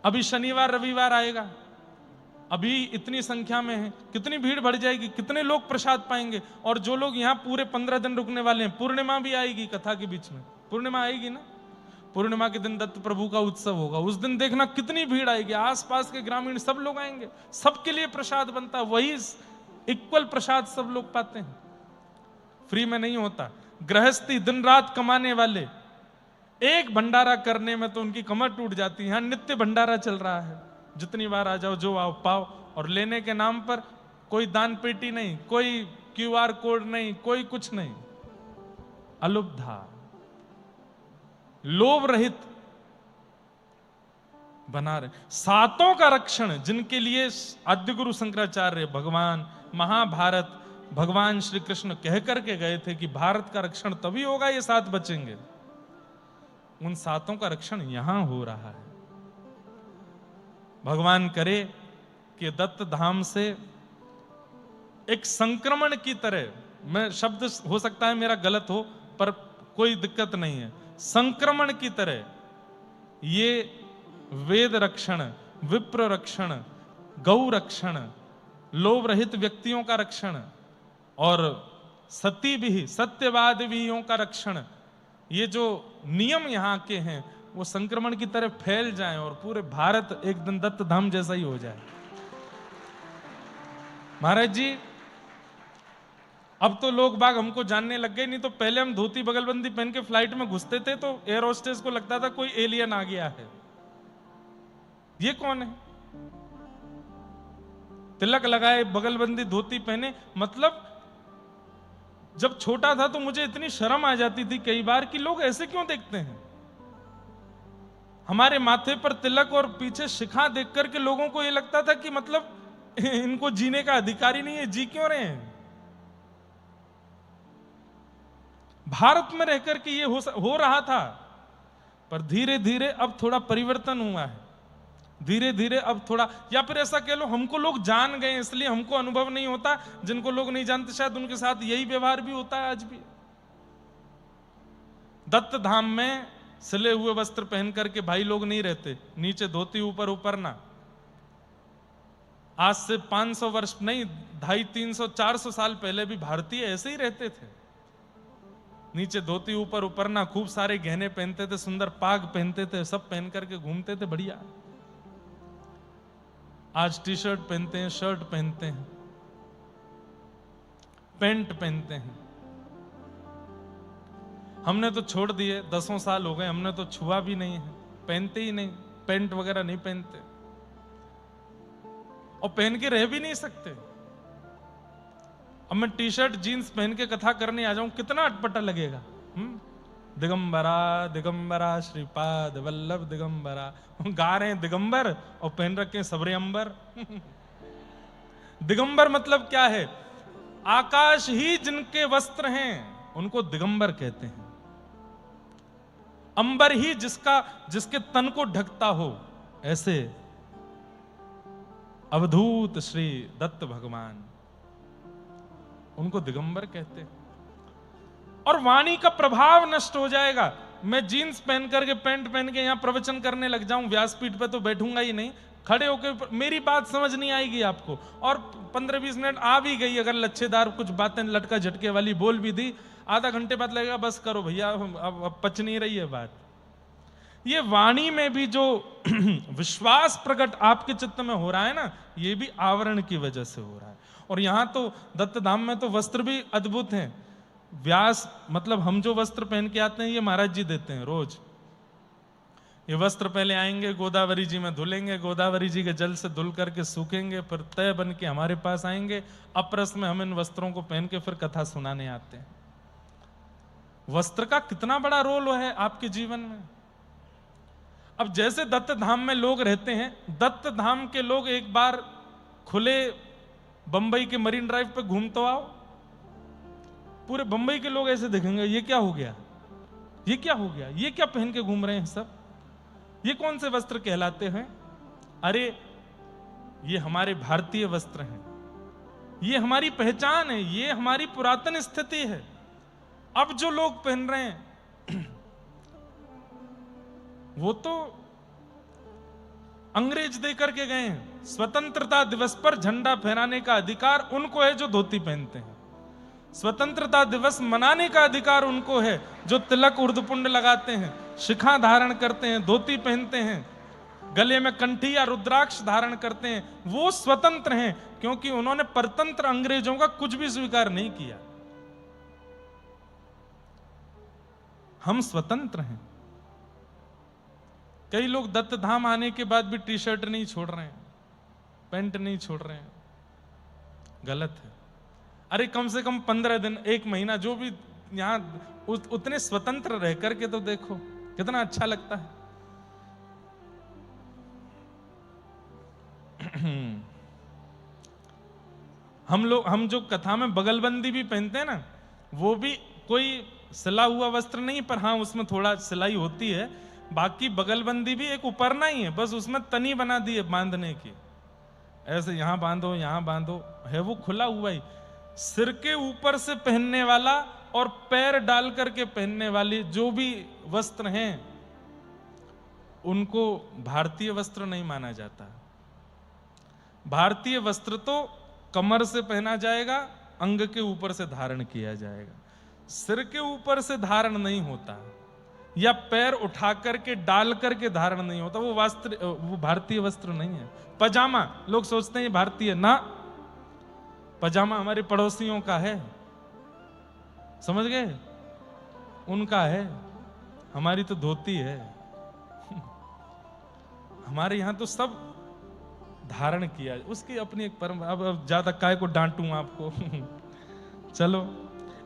अभी शनिवार रविवार आएगा, अभी इतनी संख्या में है, कितनी भीड़ बढ़ जाएगी, कितने लोग प्रसाद पाएंगे। और जो लोग यहाँ पूरे 15 दिन रुकने वाले हैं, पूर्णिमा भी आएगी कथा के बीच में, पूर्णिमा आएगी ना, पूर्णिमा के दिन दत्त प्रभु का उत्सव होगा, उस दिन देखना कितनी भीड़ आएगी, आसपास के ग्रामीण सब लोग आएंगे, सबके लिए प्रसाद बनता है, वही इक्वल प्रसाद सब लोग पाते हैं, फ्री में नहीं होता। गृहस्थी दिन रात कमाने वाले एक भंडारा करने में तो उनकी कमर टूट जाती है। यहां नित्य भंडारा चल रहा है, जितनी बार आ जाओ, जो आओ पाओ, और लेने के नाम पर कोई दान पेटी नहीं, कोई क्यूआर कोड नहीं, कोई कुछ नहीं, अलुब्धा, लोभ रहित बना रहे। सातों का रक्षण, जिनके लिए आद्य गुरु शंकराचार्य भगवान महाभारत भगवान श्री कृष्ण कह करके गए थे कि भारत का रक्षण तभी होगा ये सात बचेंगे, उन सातों का रक्षण यहां हो रहा है। भगवान करे कि दत्त धाम से एक संक्रमण की तरह, मैं शब्द हो सकता है मेरा गलत हो पर कोई दिक्कत नहीं है, संक्रमण की तरह ये वेद रक्षण, विप्र रक्षण, गौ रक्षण, लोभ रहित व्यक्तियों का रक्षण और सती भी सत्यवादियों का रक्षण, ये जो नियम यहां के हैं वो संक्रमण की तरह फैल जाएं और पूरे भारत एक दिन दत्त धाम जैसा ही हो जाए। महाराज जी, अब तो लोग बाग हमको जानने लग गए, नहीं तो पहले हम धोती बगलबंदी पहन के फ्लाइट में घुसते थे तो एयर होस्टेस को लगता था कोई एलियन आ गया है, ये कौन है, तिलक लगाए, बगलबंदी धोती पहने। मतलब जब छोटा था तो मुझे इतनी शर्म आ जाती थी कई बार कि लोग ऐसे क्यों देखते हैं। हमारे माथे पर तिलक और पीछे शिखा देख करके लोगों को यह लगता था कि मतलब इनको जीने का अधिकार ही नहीं है, जी क्यों रहे हैं। भारत में रहकर के ये हो रहा था, पर धीरे धीरे अब थोड़ा परिवर्तन हुआ है, धीरे धीरे अब थोड़ा, या फिर ऐसा कह लो हमको लोग जान गए इसलिए हमको अनुभव नहीं होता, जिनको लोग नहीं जानते शायद उनके साथ यही व्यवहार भी होता है आज भी। दत्त धाम में सिले हुए वस्त्र पहन करके भाई लोग नहीं रहते, नीचे धोती ऊपर उपरना। आज से 500 वर्ष नहीं, 250, 300, 400 साल पहले भी भारतीय ऐसे ही रहते थे, नीचे धोती ऊपर उपरना, खूब सारे गहने पहनते थे, सुंदर पाग पहनते थे, सब पहन करके घूमते थे बढ़िया। आज टी शर्ट पहनते हैं, शर्ट पहनते हैं, पैंट पहनते हैं। हमने तो छोड़ दिए, 10 साल हो गए, हमने तो छुआ भी नहीं है, पहनते ही नहीं, पैंट वगैरह नहीं पहनते और पहन के रह भी नहीं सकते। अब मैं टी शर्ट जीन्स पहन के कथा करने आ जाऊं, कितना अटपटा लगेगा। दिगंबरा दिगंबरा श्रीपाद वल्लभ दिगंबरा, गा रहे हैं दिगंबर और पहन रखे हैं सबरे अंबर। दिगंबर मतलब क्या है, आकाश ही जिनके वस्त्र हैं उनको दिगंबर कहते हैं। अंबर ही जिसके तन को ढकता हो, ऐसे अवधूत श्री दत्त भगवान, उनको दिगंबर कहते हैं। और वाणी का प्रभाव नष्ट हो जाएगा। मैं जीन्स पहन करके पैंट पहन के यहां प्रवचन करने लग जाऊं, व्यासपीठ पे तो बैठूंगा ही नहीं, खड़े होकर मेरी बात समझ नहीं आएगी आपको, और 15-20 मिनट आ भी गई अगर लच्छेदार कुछ बातें लटका झटके वाली बोल भी दी, आधा घंटे बाद लगेगा बस करो भैया, अब पच नहीं रही है बात। ये वाणी में भी जो विश्वास प्रकट आपके चित्त में हो रहा है ना, ये भी आवरण की वजह से हो रहा है। और यहां तो दत्त धाम में तो वस्त्र भी अद्भुत हैं। व्यास मतलब हम जो वस्त्र पहन के आते हैं ये महाराज जी देते हैं रोज। ये वस्त्र पहले आएंगे, गोदावरी जी में धुलेंगे, गोदावरी जी के जल से धुल करके सूखेंगे, फिर तय बन के हमारे पास आएंगे। अपरस में हम इन वस्त्रों को पहन के फिर कथा सुनाने आते हैं। वस्त्र का कितना बड़ा रोल है आपके जीवन में। अब जैसे दत्त धाम में लोग रहते हैं, दत्त धाम के लोग एक बार खुले बंबई के मरीन ड्राइव पे घूम तो आओ, पूरे बंबई के लोग ऐसे देखेंगे, ये क्या हो गया, ये क्या हो गया, ये क्या पहन के घूम रहे हैं सब, ये कौन से वस्त्र कहलाते हैं। अरे ये हमारे भारतीय वस्त्र हैं, ये हमारी पहचान है, ये हमारी पुरातन स्थिति है। अब जो लोग पहन रहे हैं वो तो अंग्रेज दे करके गए हैं। स्वतंत्रता दिवस पर झंडा फहराने का अधिकार उनको है जो धोती पहनते हैं। स्वतंत्रता दिवस मनाने का अधिकार उनको है जो तिलक उर्दपुंड लगाते हैं, शिखा धारण करते हैं, धोती पहनते हैं, गले में कंठी या रुद्राक्ष धारण करते हैं। वो स्वतंत्र हैं क्योंकि उन्होंने परतंत्र अंग्रेजों का कुछ भी स्वीकार नहीं किया। हम स्वतंत्र हैं। कई लोग दत्त धाम आने के बाद भी टी शर्ट नहीं छोड़ रहे हैं, पैंट नहीं छोड़ रहे हैं, गलत है। अरे कम से कम 15 दिन, 1 महीना, जो भी यहां उतने स्वतंत्र रह करके तो देखो कितना अच्छा लगता है। हम जो कथा में बगलबंदी भी पहनते हैं ना, वो भी कोई सिला हुआ वस्त्र नहीं, पर हाँ उसमें थोड़ा सिलाई होती है। बाकी बगलबंदी भी एक उपरना ही है, बस उसमें तनी बना दी है बांधने की, ऐसे यहां बांधो यहां बांधो, है वो खुला हुआ ही। सिर के ऊपर से पहनने वाला और पैर डाल करके पहनने वाली जो भी वस्त्र हैं उनको भारतीय वस्त्र नहीं माना जाता। भारतीय वस्त्र तो कमर से पहना जाएगा, अंग के ऊपर से धारण किया जाएगा, सिर के ऊपर से धारण नहीं होता, या पैर उठा करके डाल करके धारण नहीं होता। वो भारतीय वस्त्र नहीं है। पजामा, लोग सोचते हैं भारतीय, ना, पजामा हमारे पड़ोसियों का है, समझ गए, उनका है, हमारी तो धोती है। हमारे यहां तो सब धारण किया, उसकी अपनी एक परंपरा। अब ज्यादा काय को डांटूं आपको। चलो,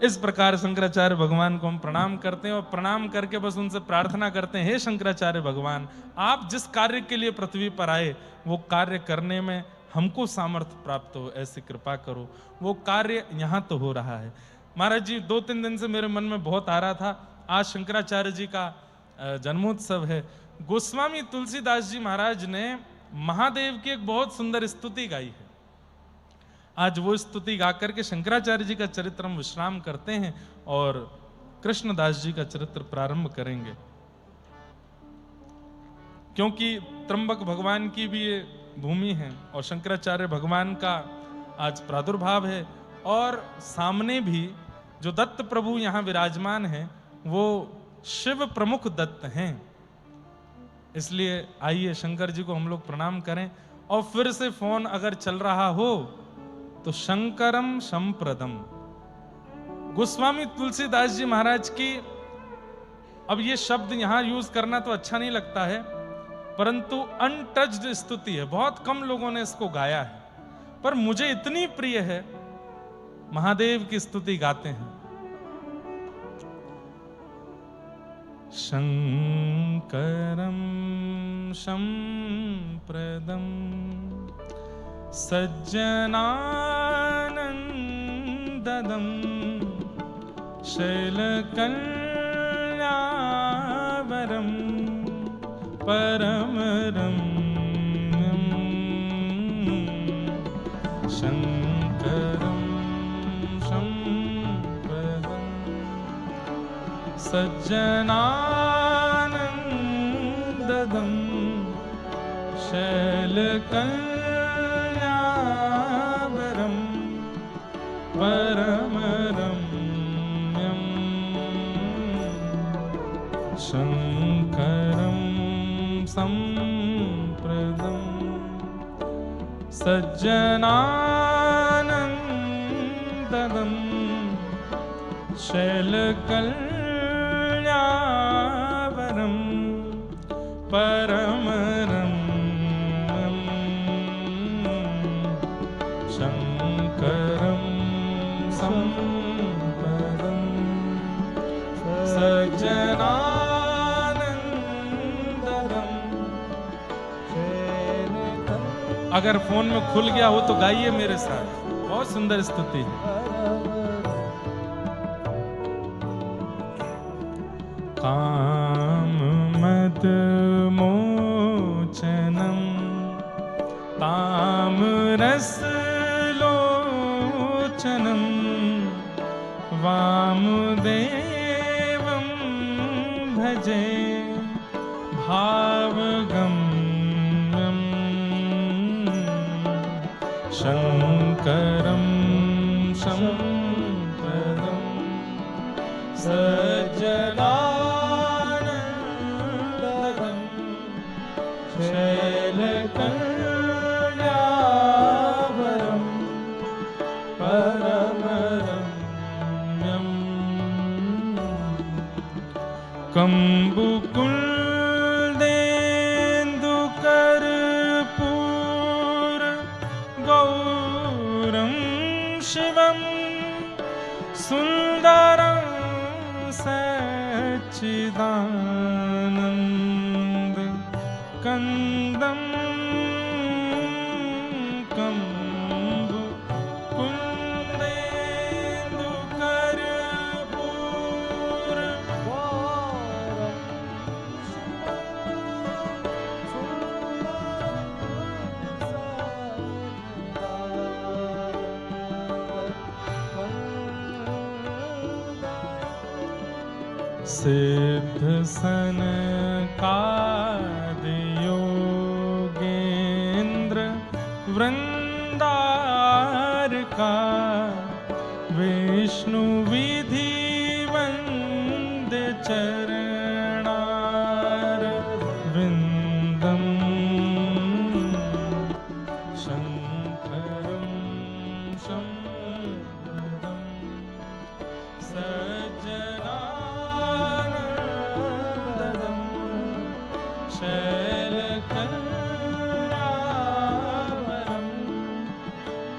इस प्रकार शंकराचार्य भगवान को हम प्रणाम करते हैं और प्रणाम करके बस उनसे प्रार्थना करते हैं, हे शंकराचार्य भगवान, आप जिस कार्य के लिए पृथ्वी पर आए वो कार्य करने में हमको सामर्थ्य प्राप्त हो, ऐसी कृपा करो। वो कार्य यहां तो हो रहा है। महाराज जी, 2-3 दिन से मेरे मन में बहुत आ रहा था, आज शंकराचार्य जी का जन्मोत्सव है। गोस्वामी तुलसीदास जी महाराज ने महादेव की एक बहुत सुंदर स्तुति गाई है। आज वो स्तुति गाकर के शंकराचार्य जी का चरित्र हम विश्राम करते हैं और कृष्णदास जी का चरित्र प्रारंभ करेंगे, क्योंकि त्र्यंबक भगवान की भी ये भूमि है और शंकराचार्य भगवान का आज प्रादुर्भाव है। और सामने भी जो दत्त प्रभु यहां विराजमान हैं वो शिव प्रमुख दत्त हैं। इसलिए आइए शंकर जी को हम लोग प्रणाम करें। और फिर से फोन अगर चल रहा हो तो शंकरम संप्रदम, गोस्वामी तुलसीदास जी महाराज की, अब ये शब्द यहां यूज करना तो अच्छा नहीं लगता है, परंतु अनटच्ड स्तुति है, बहुत कम लोगों ने इसको गाया है, पर मुझे इतनी प्रिय है, महादेव की स्तुति गाते हैं। शंकरम संप्रदम सज्जनानंददम शैलकल्यावरम परमरम्यम शंकरम संप्रदम सज्जनानंददम शैलकल्यावरम परमरम्यम शंकरम संप्रदम सज्जनानंददम शैलकल्यावरम परमरम्यम शंकरम संप्रदम सज्जनानंददम। अगर फोन में खुल गया हो तो गाइए मेरे साथ, बहुत सुंदर स्तुति है। काम मद मोचनम ताम्रस लोचनम वामदेवं भजे भावगम्यम शङ्करं शम्प्रदं सज्जनानन्दं शैलकल्यावरं परमरम्यम् कम्बुकुलदेन्दुकर्पूर गौरं शिवं सुन्दरं सच्चिदानन्द कन्दं सिद्ध सनकादियोगेन्द्र वृंदारका विष्णु विधि वंद्य चरणार विंदम शंकरं शम्प्रदं सज्जना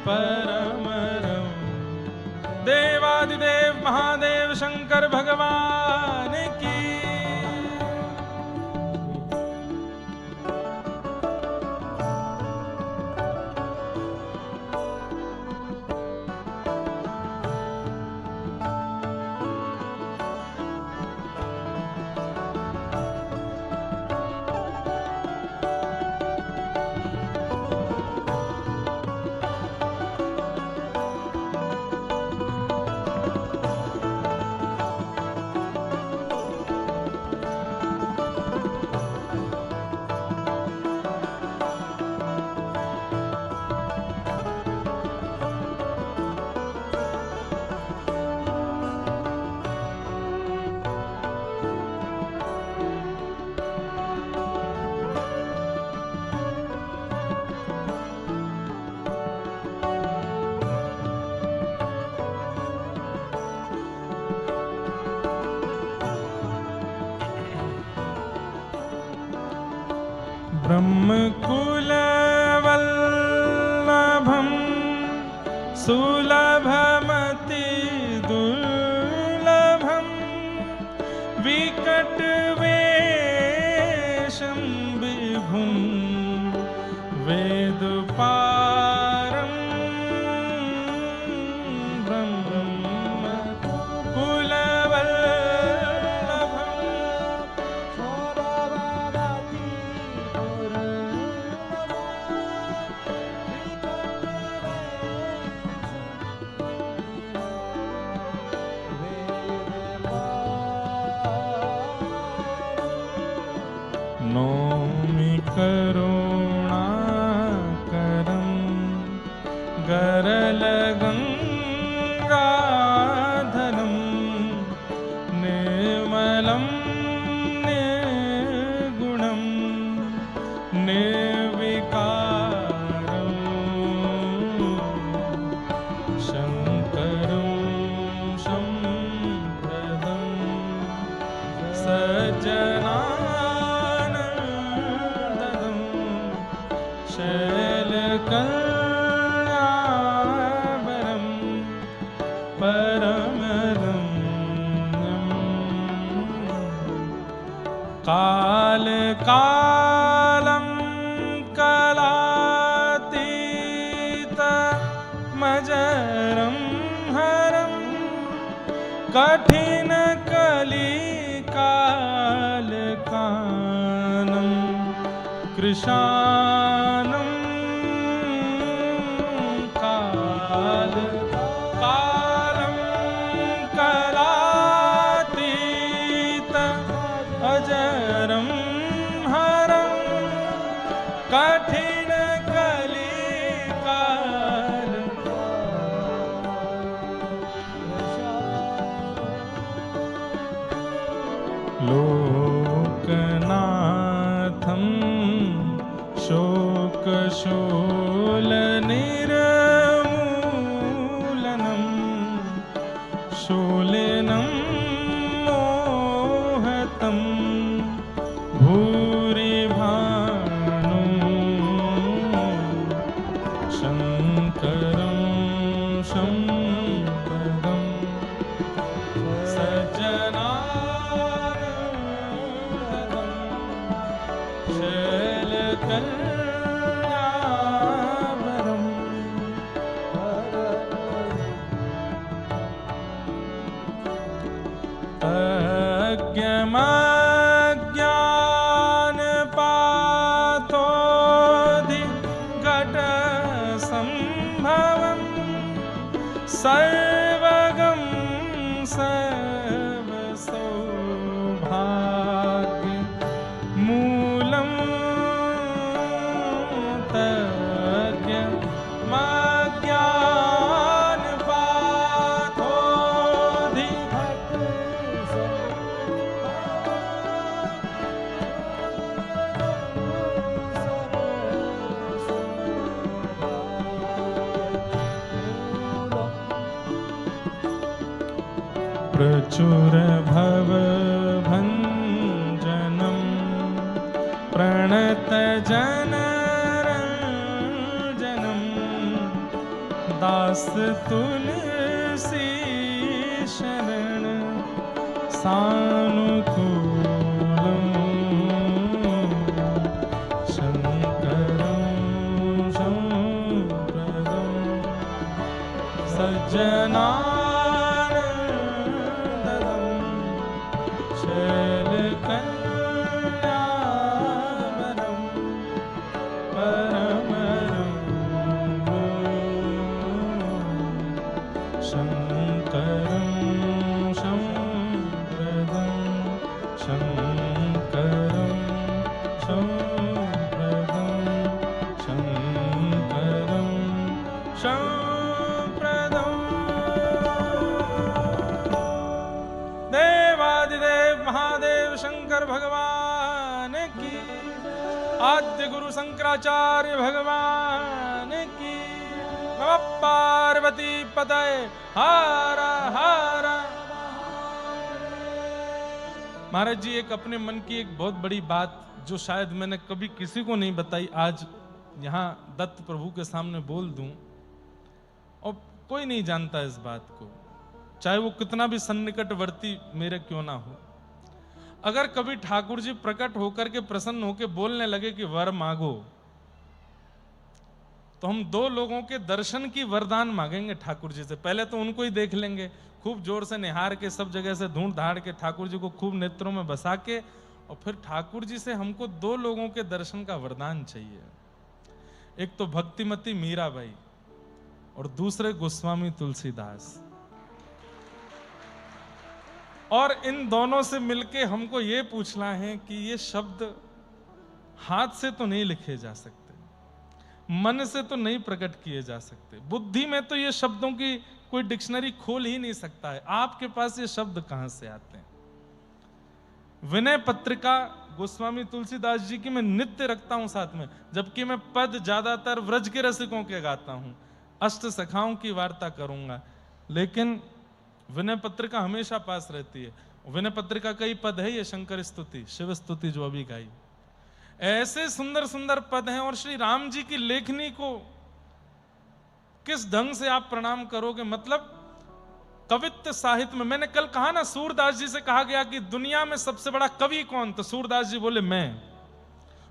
परमरम। देवादिदेव महादेव शंकर भगवान की। ब्रह्मकुलवल्लभं सुलभमति दुर्लभं विकटवेषं विभुं वेदपारं नौमि करुणाकरं गरलगङ्गाधरं निर्मलं निर्गुणं निर्विकारं शङ्करं शम्प्रदं सज्जना शैलकल्यावरं परमरम्यम् कालकालं कलातीतमजरं हरं कठिनकलिकालकानं कृशानं कालं कलातीत अजरं हरं कठिनकलिका शूल निर्मूलनम शूलिनं मोहतं भूरि भानु शंकरं शंकरं सज्जनानन्दं शैलकल्याणवरम् अज्ञानपाथोऽधिघट सम्भवम् सर्वगं सर्वसौभाग्य मूलं प्रचुर भव भंजनम प्रणत जनरंजनम दास तुलसी शरण सानुकूलम शंकरं शंकरं सज्जना भगवान की, आद्य गुरु शंकराचार्य भगवान की। नमः पार्वती पतये हर हर। महाराज जी, एक अपने मन की एक बहुत बड़ी बात जो शायद मैंने कभी किसी को नहीं बताई, आज यहाँ दत्त प्रभु के सामने बोल दूं, और कोई नहीं जानता इस बात को, चाहे वो कितना भी सन्निकटवर्ती मेरे क्यों ना हो। अगर कभी ठाकुर जी प्रकट होकर के प्रसन्न होकर बोलने लगे कि वर मांगो, तो हम दो लोगों के दर्शन की वरदान मांगेंगे ठाकुर जी से। पहले तो उनको ही देख लेंगे, खूब जोर से निहार के, सब जगह से ढूंढ धाड़ के ठाकुर जी को खूब नेत्रों में बसा के, और फिर ठाकुर जी से हमको दो लोगों के दर्शन का वरदान चाहिए। एक तो भक्तिमती मीराबाई और दूसरे गोस्वामी तुलसीदास। और इन दोनों से मिलके हमको ये पूछना है कि ये शब्द हाथ से तो नहीं लिखे जा सकते, मन से तो नहीं प्रकट किए जा सकते, बुद्धि में तो ये शब्दों की कोई डिक्शनरी खोल ही नहीं सकता है। आपके पास ये शब्द कहां से आते हैं? विनय पत्रिका गोस्वामी तुलसीदास जी की मैं नित्य रखता हूं साथ में, जबकि मैं पद ज्यादातर व्रज के रसिकों के गाता हूं, अष्ट सखाओं की वार्ता करूंगा, लेकिन विनय पत्रिका हमेशा पास रहती है। विनय पत्रिका कई पद है, ये शंकर स्तुति, शिव स्तुति जो अभी गाई, ऐसे सुंदर सुंदर पद हैं। और श्री राम जी की लेखनी को किस ढंग से आप प्रणाम करोगे, मतलब कवित्व साहित्य में। मैंने कल कहा ना, सूरदास जी से कहा गया कि दुनिया में सबसे बड़ा कवि कौन, तो सूरदास जी बोले मैं।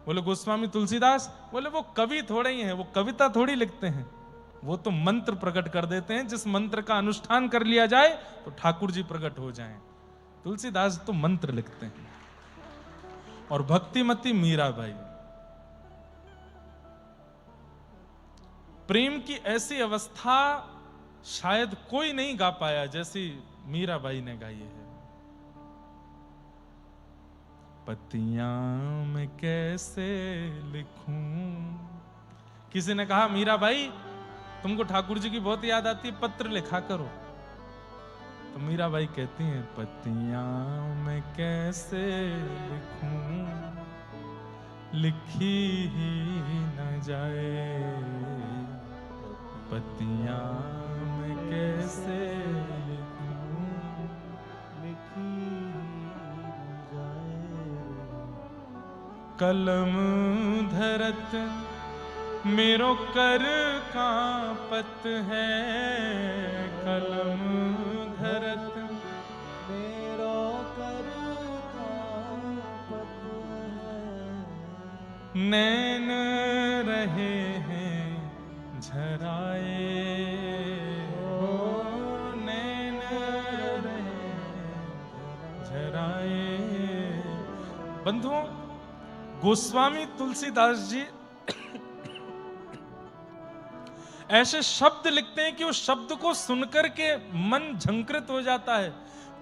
बोले गोस्वामी तुलसीदास, बोले वो कवि थोड़े ही हैं, वो कविता थोड़ी लिखते हैं, वो तो मंत्र प्रकट कर देते हैं। जिस मंत्र का अनुष्ठान कर लिया जाए तो ठाकुर जी प्रकट हो जाएं। तुलसीदास तो मंत्र लिखते हैं। और भक्तिमती मीराबाई, प्रेम की ऐसी अवस्था शायद कोई नहीं गा पाया जैसी मीराबाई ने गाई है। पतियां मैं कैसे लिखूं। किसी ने कहा मीराबाई तुमको ठाकुर जी की बहुत याद आती है, पत्र लिखा करो। तो मीराबाई कहती हैं, पतियां मैं कैसे लिखूं, लिखी ही न जाए, पत्तियां मैं कैसे लिखूं, लिखी न जाए। कलम धरत मेरो कर कांपत है, कलम धरत मेरो कर कांपत है। नैन रहे हैं झराए, हो नैन रहे झराए। बंधुओं, गोस्वामी तुलसीदास जी ऐसे शब्द लिखते हैं कि उस शब्द को सुनकर के मन झंकृत हो जाता है।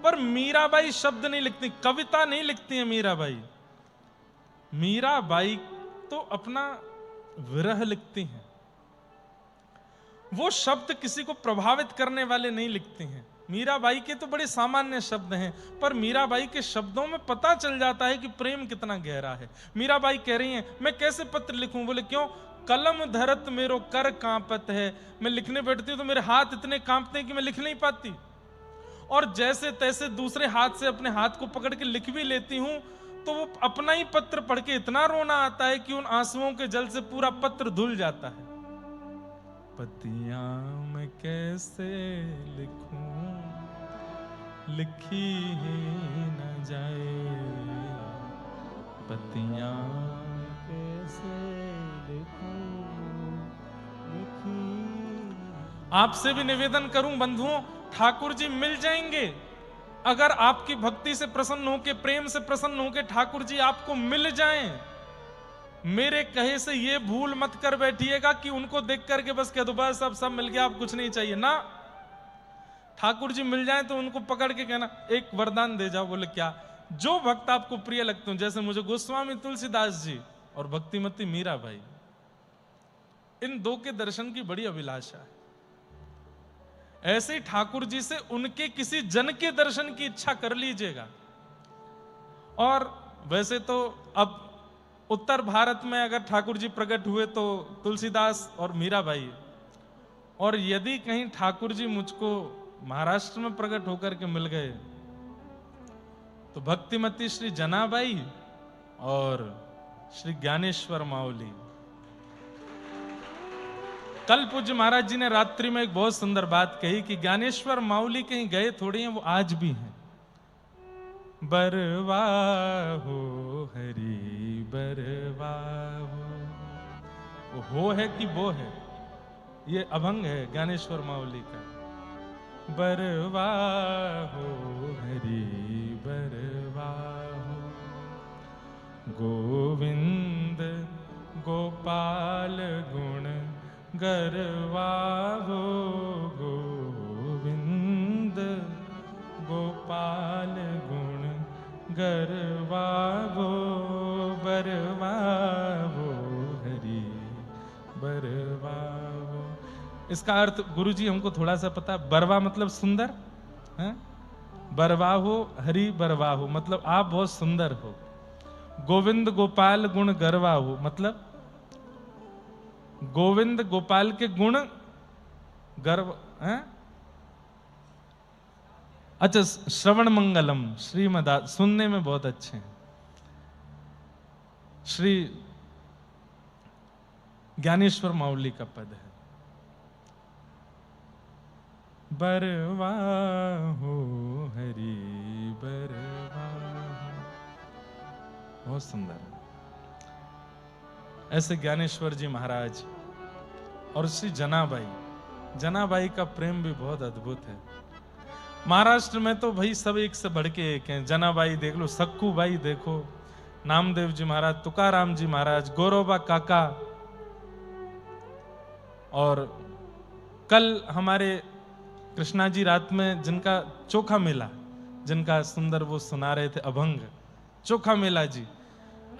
पर मीराबाई शब्द नहीं लिखती, कविता नहीं लिखती है मीराबाई। मीराबाई तो अपना विरह लिखती हैं। वो शब्द किसी को प्रभावित करने वाले नहीं लिखती हैं। मीराबाई के तो बड़े सामान्य शब्द हैं, पर मीराबाई के शब्दों में पता चल जाता है कि प्रेम कितना गहरा है। मीराबाई कह रही हैं, मैं कैसे पत्र लिखूं? बोले क्यों? कलम धरत मेरो कर कांपत है। मैं लिखने बैठती हूं तो मेरे हाथ इतने कांपते हैं कि मैं लिख नहीं पाती, और जैसे तैसे दूसरे हाथ से अपने हाथ को पकड़ के लिख भी लेती हूं तो वो अपना ही पत्र पढ़ के इतना रोना आता है कि उन आंसुओं के जल से पूरा पत्र धुल जाता है। पत्तियां मैं कैसे लिखूं, लिखी ही न जाए, पत्तियां कैसे लिखूं, लिखी। आपसे भी निवेदन करूं बंधुओं, ठाकुर जी मिल जाएंगे। अगर आपकी भक्ति से प्रसन्न होके, प्रेम से प्रसन्न होके ठाकुर जी आपको मिल जाएं, मेरे कहे से ये भूल मत कर बैठिएगा कि उनको देख करके बस कह दो बस अब सब मिल गया, अब कुछ नहीं चाहिए ना। ठाकुर जी मिल जाएं तो उनको पकड़ के कहना एक वरदान दे जाओ। बोले क्या? जो भक्त आपको प्रिय लगते हो, जैसे मुझे गोस्वामी तुलसीदास जी और भक्तिमती मीराबाई, इन दो के दर्शन की बड़ी अभिलाषा है। ऐसे ही ठाकुर जी से उनके किसी जन के दर्शन की इच्छा कर लीजिएगा। और वैसे तो अब उत्तर भारत में अगर ठाकुर जी प्रकट हुए तो तुलसीदास और मीराबाई, और यदि कहीं ठाकुर जी मुझको महाराष्ट्र में प्रकट होकर के मिल गए तो भक्तिमती श्री जनाबाई और श्री ज्ञानेश्वर माउली। कल पूज्य महाराज जी ने रात्रि में एक बहुत सुंदर बात कही कि ज्ञानेश्वर माउली कहीं गए थोड़ी हैं, वो आज भी हैं। बरवाहो हरि बरवाहो, वो हो है कि वो है, ये अभंग है ज्ञानेश्वर माउली का। बरवाहो हरि बरवाहो, गोविंद गोपाल गुण गरवाहो, गोविंद गोपाल गुण गरवाहो, बरवाहो हरि बरवाहो। इसका अर्थ गुरु जी हमको थोड़ा सा पता है। बरवा मतलब सुंदर है, बरवाहो हरि बरवाहो मतलब आप बहुत सुंदर हो। गोविंद गोपाल गुण गरवाहो मतलब गोविंद गोपाल के गुण गर्व है। अच्छा, श्रवण मंगलम श्रीमदा सुनने में बहुत अच्छे हैं। श्री ज्ञानेश्वर माउली का पद है। बरवाहो हरि बरवाहो, बहुत सुंदर है। ऐसे ज्ञानेश्वर जी महाराज और श्री जनाबाई, जनाबाई का प्रेम भी बहुत अद्भुत है। महाराष्ट्र में तो भाई सब एक से बढ़ के एक हैं। जनाबाई देख लो, सक्कू बाई देखो, नामदेव जी महाराज, तुकाराम जी महाराज, गौरोबा काका, और कल हमारे कृष्णा जी रात में जिनका चोखा मेला, जिनका सुंदर वो सुना रहे थे अभंग, चोखा मेला जी,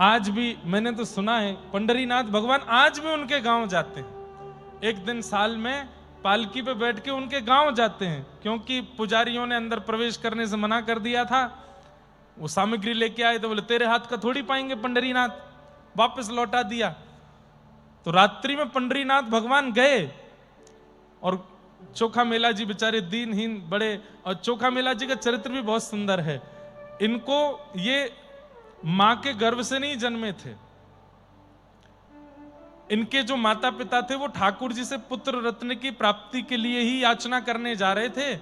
आज भी मैंने तो सुना है पंडरीनाथ भगवान आज भी उनके गांव जाते हैं। एक दिन साल में पालकी पे बैठ के उनके गांव जाते हैं, क्योंकि पुजारियों ने अंदर प्रवेश करने से मना कर दिया था। वो सामग्री लेके आए तो बोले तेरे हाथ का थोड़ी पाएंगे पंडरीनाथ, वापस लौटा दिया। तो रात्रि में पंडरीनाथ भगवान गए और चोखा मेला जी बेचारे दीनहीन बड़े, और चोखा मेला जी का चरित्र भी बहुत सुंदर है। इनको ये मां के गर्भ से नहीं जन्मे थे। इनके जो माता पिता थे वो ठाकुर जी से पुत्र रत्न की प्राप्ति के लिए ही याचना करने जा रहे थे,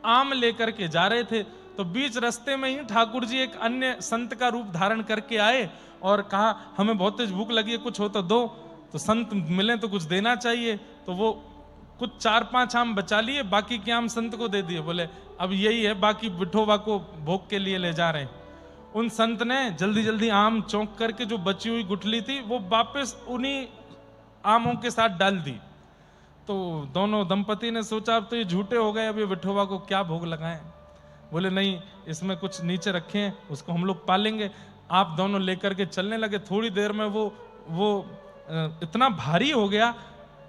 आम लेकर के जा रहे थे। तो बीच रास्ते में ही ठाकुर जी एक अन्य संत का रूप धारण करके आए और कहा हमें बहुत तेज भूख लगी है, कुछ हो तो दो। तो संत मिले तो कुछ देना चाहिए, तो वो कुछ 4-5 आम बचा लिए, बाकी के आम संत को दे दिए। बोले अब यही है, बाकी विठोबा को भोग के लिए ले जा रहे हैं। उन संत ने जल्दी जल्दी आम चौंक करके जो बची हुई गुठली थी वो वापस उन्हीं आमों के साथ डाल दी। तो दोनों दंपति ने सोचा अब तो ये झूठे हो गए, अब ये विठोबा को क्या भोग लगाएं। बोले नहीं, इसमें कुछ नीचे रखें, उसको हम लोग पालेंगे। आप दोनों लेकर के चलने लगे। थोड़ी देर में वो इतना भारी हो गया,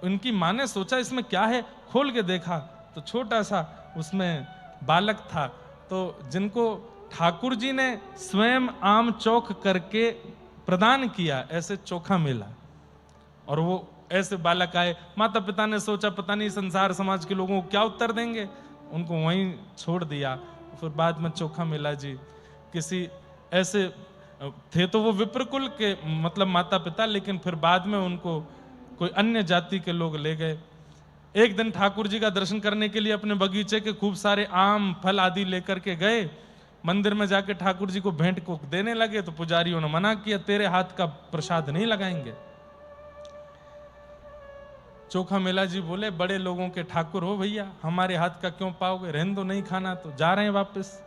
उनकी माँ ने सोचा इसमें क्या है, खोल के देखा तो छोटा सा उसमें बालक था। तो जिनको ठाकुर जी ने स्वयं आम चौक करके प्रदान किया, ऐसे चोखा मेला, और वो ऐसे बालक आए। माता पिता ने सोचा पता नहीं संसार समाज के लोगों को क्या उत्तर देंगे, उनको वहीं छोड़ दिया। फिर बाद में चोखा मेला जी किसी ऐसे थे, तो वो विप्रकुल के मतलब माता पिता, लेकिन फिर बाद में उनको कोई अन्य जाति के लोग ले गए। एक दिन ठाकुर जी का दर्शन करने के लिए अपने बगीचे के खूब सारे आम फल आदि लेकर के गए। मंदिर में जाके ठाकुर जी को भेंट को देने लगे तो पुजारियों ने मना किया, तेरे हाथ का प्रसाद नहीं लगाएंगे। चोखा मेला जी बोले बड़े लोगों के ठाकुर हो भैया, हमारे हाथ का क्यों पाओगे, रहने दो, नहीं खाना तो जा रहे हैं वापस।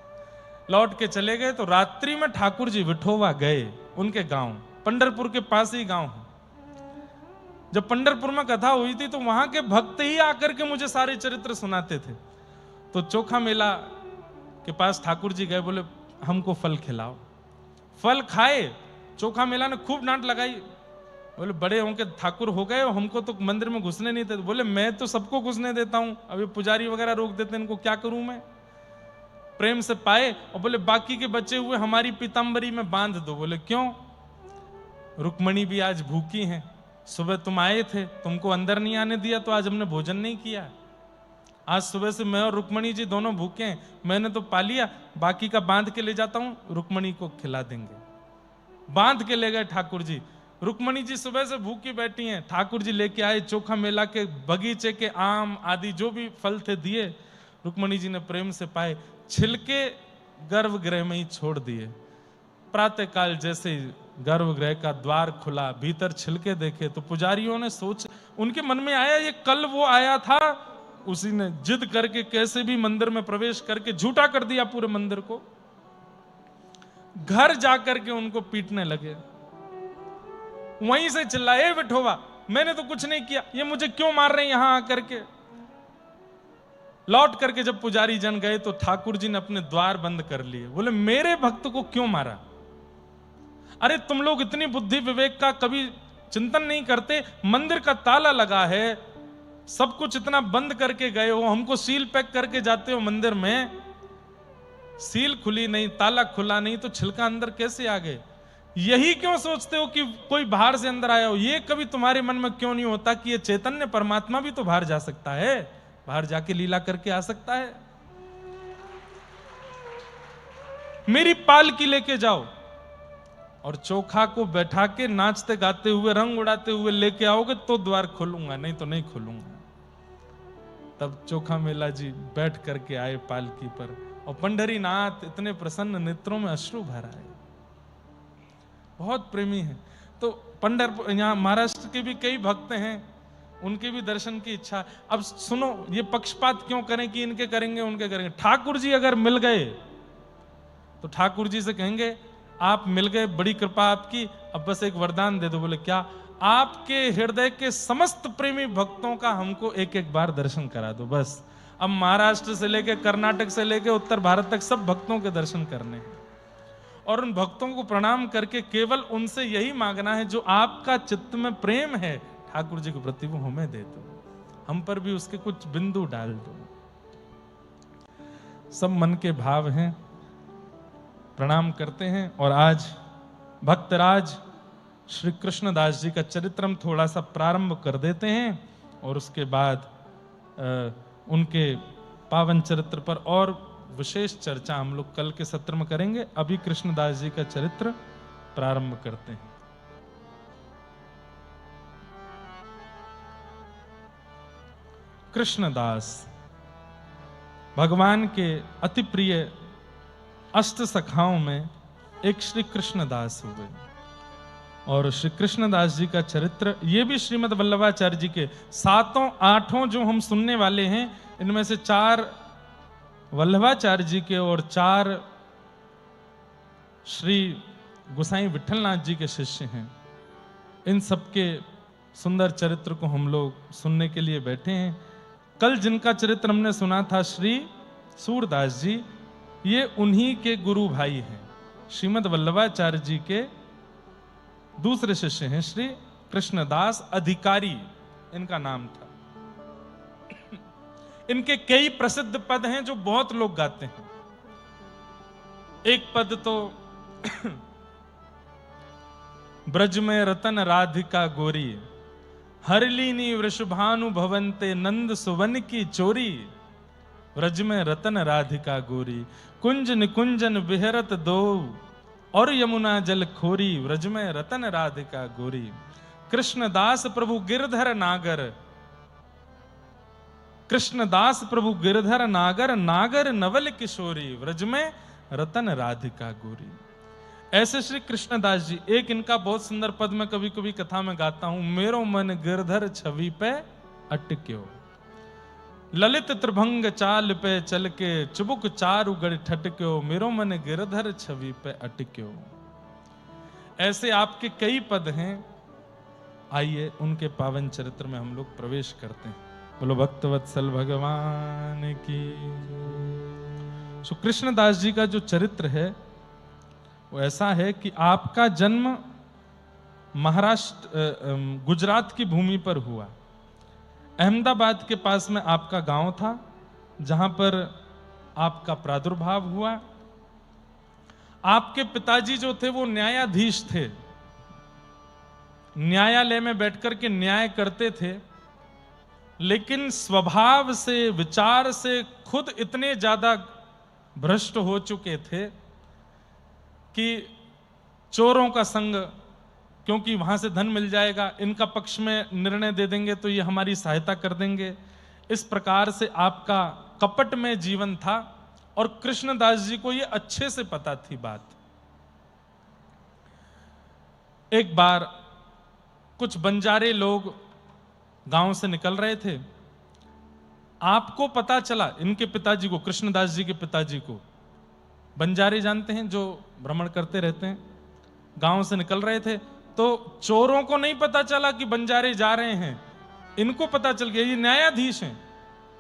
लौट के चले गए। तो रात्रि में ठाकुर जी विठोबा गए उनके गांव, पंढरपुर के पास ही गांव है। जब पंढरपुर में कथा हुई थी तो वहां के भक्त ही आकर के मुझे सारे चरित्र सुनाते थे। तो चोखा मेला के पास ठाकुर जी गए, बोले हमको फल खिलाओ। फल खाए। चोखा मेला ने खूब डांट लगाई, बोले बड़े होंगे ठाकुर हो गए, हमको तो मंदिर में घुसने नहीं देते। बोले मैं तो सबको घुसने देता हूं, अभी पुजारी वगैरह रोक देते हैं, इनको क्या करूं मैं। प्रेम से पाए और बोले बाकी के बचे हुए हमारी पीतांबरी में बांध दो। बोले क्यों, रुक्मणी भी आज भूखी हैं, सुबह तुम आए थे, तुमको अंदर नहीं आने दिया तो आज हमने भोजन नहीं किया। आज सुबह से मैं और रुक्मणी जी दोनों भूखे हैं, मैंने तो पा लिया, बाकी का बांध के ले जाता हूं, रुक्मणी को खिला देंगे। बांध के ले गए ठाकुर जी। रुक्मणी जी सुबह से भूखी बैठी हैं, ठाकुर जी लेके आए चोखा मेला के बगीचे के आम आदि जो भी फल थे दिए। रुक्मणी जी ने प्रेम से पाए, छिलके गर्भगृह में ही छोड़ दिए। प्रातः काल जैसे गर्भगृह का द्वार खुला, भीतर छिलके देखे तो पुजारियों ने सोच, उनके मन में आया ये कल वो आया था, उसी ने जिद करके कैसे भी मंदिर में प्रवेश करके झूठा कर दिया पूरे मंदिर को। घर जाकर के उनको पीटने लगे, वहीं से चिल्लाए विठोबा मैंने तो कुछ नहीं किया, ये मुझे क्यों मार रहे हैं यहां आकर के। लौट करके जब पुजारी जन गए तो ठाकुर जी ने अपने द्वार बंद कर लिए। बोले मेरे भक्त को क्यों मारा, अरे तुम लोग इतनी बुद्धि विवेक का कभी चिंतन नहीं करते, मंदिर का ताला लगा है, सब कुछ इतना बंद करके गए हो, हमको सील पैक करके जाते हो मंदिर में, सील खुली नहीं, ताला खुला नहीं तो छिलका अंदर कैसे आ गए। यही क्यों सोचते हो कि कोई बाहर से अंदर आया हो, ये कभी तुम्हारे मन में क्यों नहीं होता कि ये चैतन्य परमात्मा भी तो बाहर जा सकता है, बाहर जाके लीला करके आ सकता है। मेरी पालकी लेके जाओ और चोखा को बैठा के नाचते गाते हुए रंग उड़ाते हुए लेके आओगे तो द्वार खोलूंगा, नहीं तो नहीं खोलूंगा। तब चोखा मेला जी बैठ करके आए पालकी पर और पंढरीनाथ इतने प्रसन्न नेत्रों में अश्रु भर आए, बहुत प्रेमी हैं। तो पंढरपुर यहाँ महाराष्ट्र के भी कई भक्त हैं, उनके भी दर्शन की इच्छा। अब सुनो, ये पक्षपात क्यों करें कि इनके करेंगे उनके करेंगे। ठाकुर जी अगर मिल गए तो ठाकुर जी से कहेंगे आप मिल गए, बड़ी कृपा आपकी, अब बस एक वरदान दे दो। बोले क्या, आपके हृदय के समस्त प्रेमी भक्तों का हमको एक एक बार दर्शन करा दो बस। अब महाराष्ट्र से लेके कर्नाटक से लेके उत्तर भारत तक सब भक्तों के दर्शन करने हैं और उन भक्तों को प्रणाम करके केवल उनसे यही मांगना है जो आपका चित्त में प्रेम है ठाकुर जी के प्रति वो हमें दे दो, हम पर भी उसके कुछ बिंदु डाल दो। सब मन के भाव हैं, प्रणाम करते हैं। और आज भक्तराज श्री कृष्णदास जी का चरित्र हम थोड़ा सा प्रारंभ कर देते हैं और उसके बाद उनके पावन चरित्र पर और विशेष चर्चा हम लोग कल के सत्र में करेंगे। अभी कृष्णदास जी का चरित्र प्रारंभ करते हैं। कृष्णदास भगवान के अति प्रिय अष्ट सखाओं में एक श्री कृष्णदास हुए और श्री कृष्णदास जी का चरित्र ये भी श्रीमद् वल्लभाचार्य जी के 7-8 जो हम सुनने वाले हैं, इनमें से 4 वल्लभाचार्य जी के और 4 श्री गोसाई विठलनाथ जी के शिष्य हैं। इन सबके सुंदर चरित्र को हम लोग सुनने के लिए बैठे हैं। कल जिनका चरित्र हमने सुना था श्री सूरदास जी, ये उन्हीं के गुरु भाई हैं। श्रीमद् वल्लभाचार्य जी के दूसरे शिष्य हैं श्री कृष्णदास अधिकारी, इनका नाम था। इनके कई प्रसिद्ध पद हैं जो बहुत लोग गाते हैं। एक पद तो ब्रज में रतन राधिका गोरी, हरलीनी वृषभानु भवंते नंद सुवन की चोरी। ब्रज में रतन राधिका गोरी, कुंज निकुंजन विहरत दो, और यमुना जल खोरी। व्रज में रतन राधिका गोरी, कृष्णदास प्रभु गिरधर नागर। कृष्णदास प्रभु गिरधर नागर, नागर नवल किशोरी। व्रज में रतन राधिका गोरी। ऐसे श्री कृष्णदास जी, एक इनका बहुत सुंदर पद मैं कभी कभी कथा में गाता हूं। मेरो मन गिरधर छवि पे अटक्यो, ललित त्रिभंग चाल पे चल के, चुबुक चारु गढ़ ठटक्यो। मेरो मन गिरधर छवि पे अटक्यो। ऐसे आपके कई पद हैं। आइए उनके पावन चरित्र में हम लोग प्रवेश करते हैं। बोलो भक्तवत्सल भगवान की। सो कृष्णदास जी का जो चरित्र है वो ऐसा है कि आपका जन्म महाराष्ट्र गुजरात की भूमि पर हुआ। अहमदाबाद के पास में आपका गांव था जहां पर आपका प्रादुर्भाव हुआ। आपके पिताजी जो थे वो न्यायाधीश थे, न्यायालय में बैठकर के न्याय करते थे, लेकिन स्वभाव से विचार से खुद इतने ज्यादा भ्रष्ट हो चुके थे कि चोरों का संग, क्योंकि वहां से धन मिल जाएगा, इनका पक्ष में निर्णय दे देंगे तो ये हमारी सहायता कर देंगे। इस प्रकार से आपका कपट में जीवन था और कृष्णदास जी को ये अच्छे से पता थी बात। एक बार कुछ बंजारे लोग गांव से निकल रहे थे। आपको पता चला, इनके पिताजी को, कृष्णदास जी के पिताजी को, बंजारे जानते हैं जो भ्रमण करते रहते हैं, गांव से निकल रहे थे तो चोरों को नहीं पता चला कि बंजारे जा रहे हैं। इनको पता चल गया ये न्यायाधीश हैं।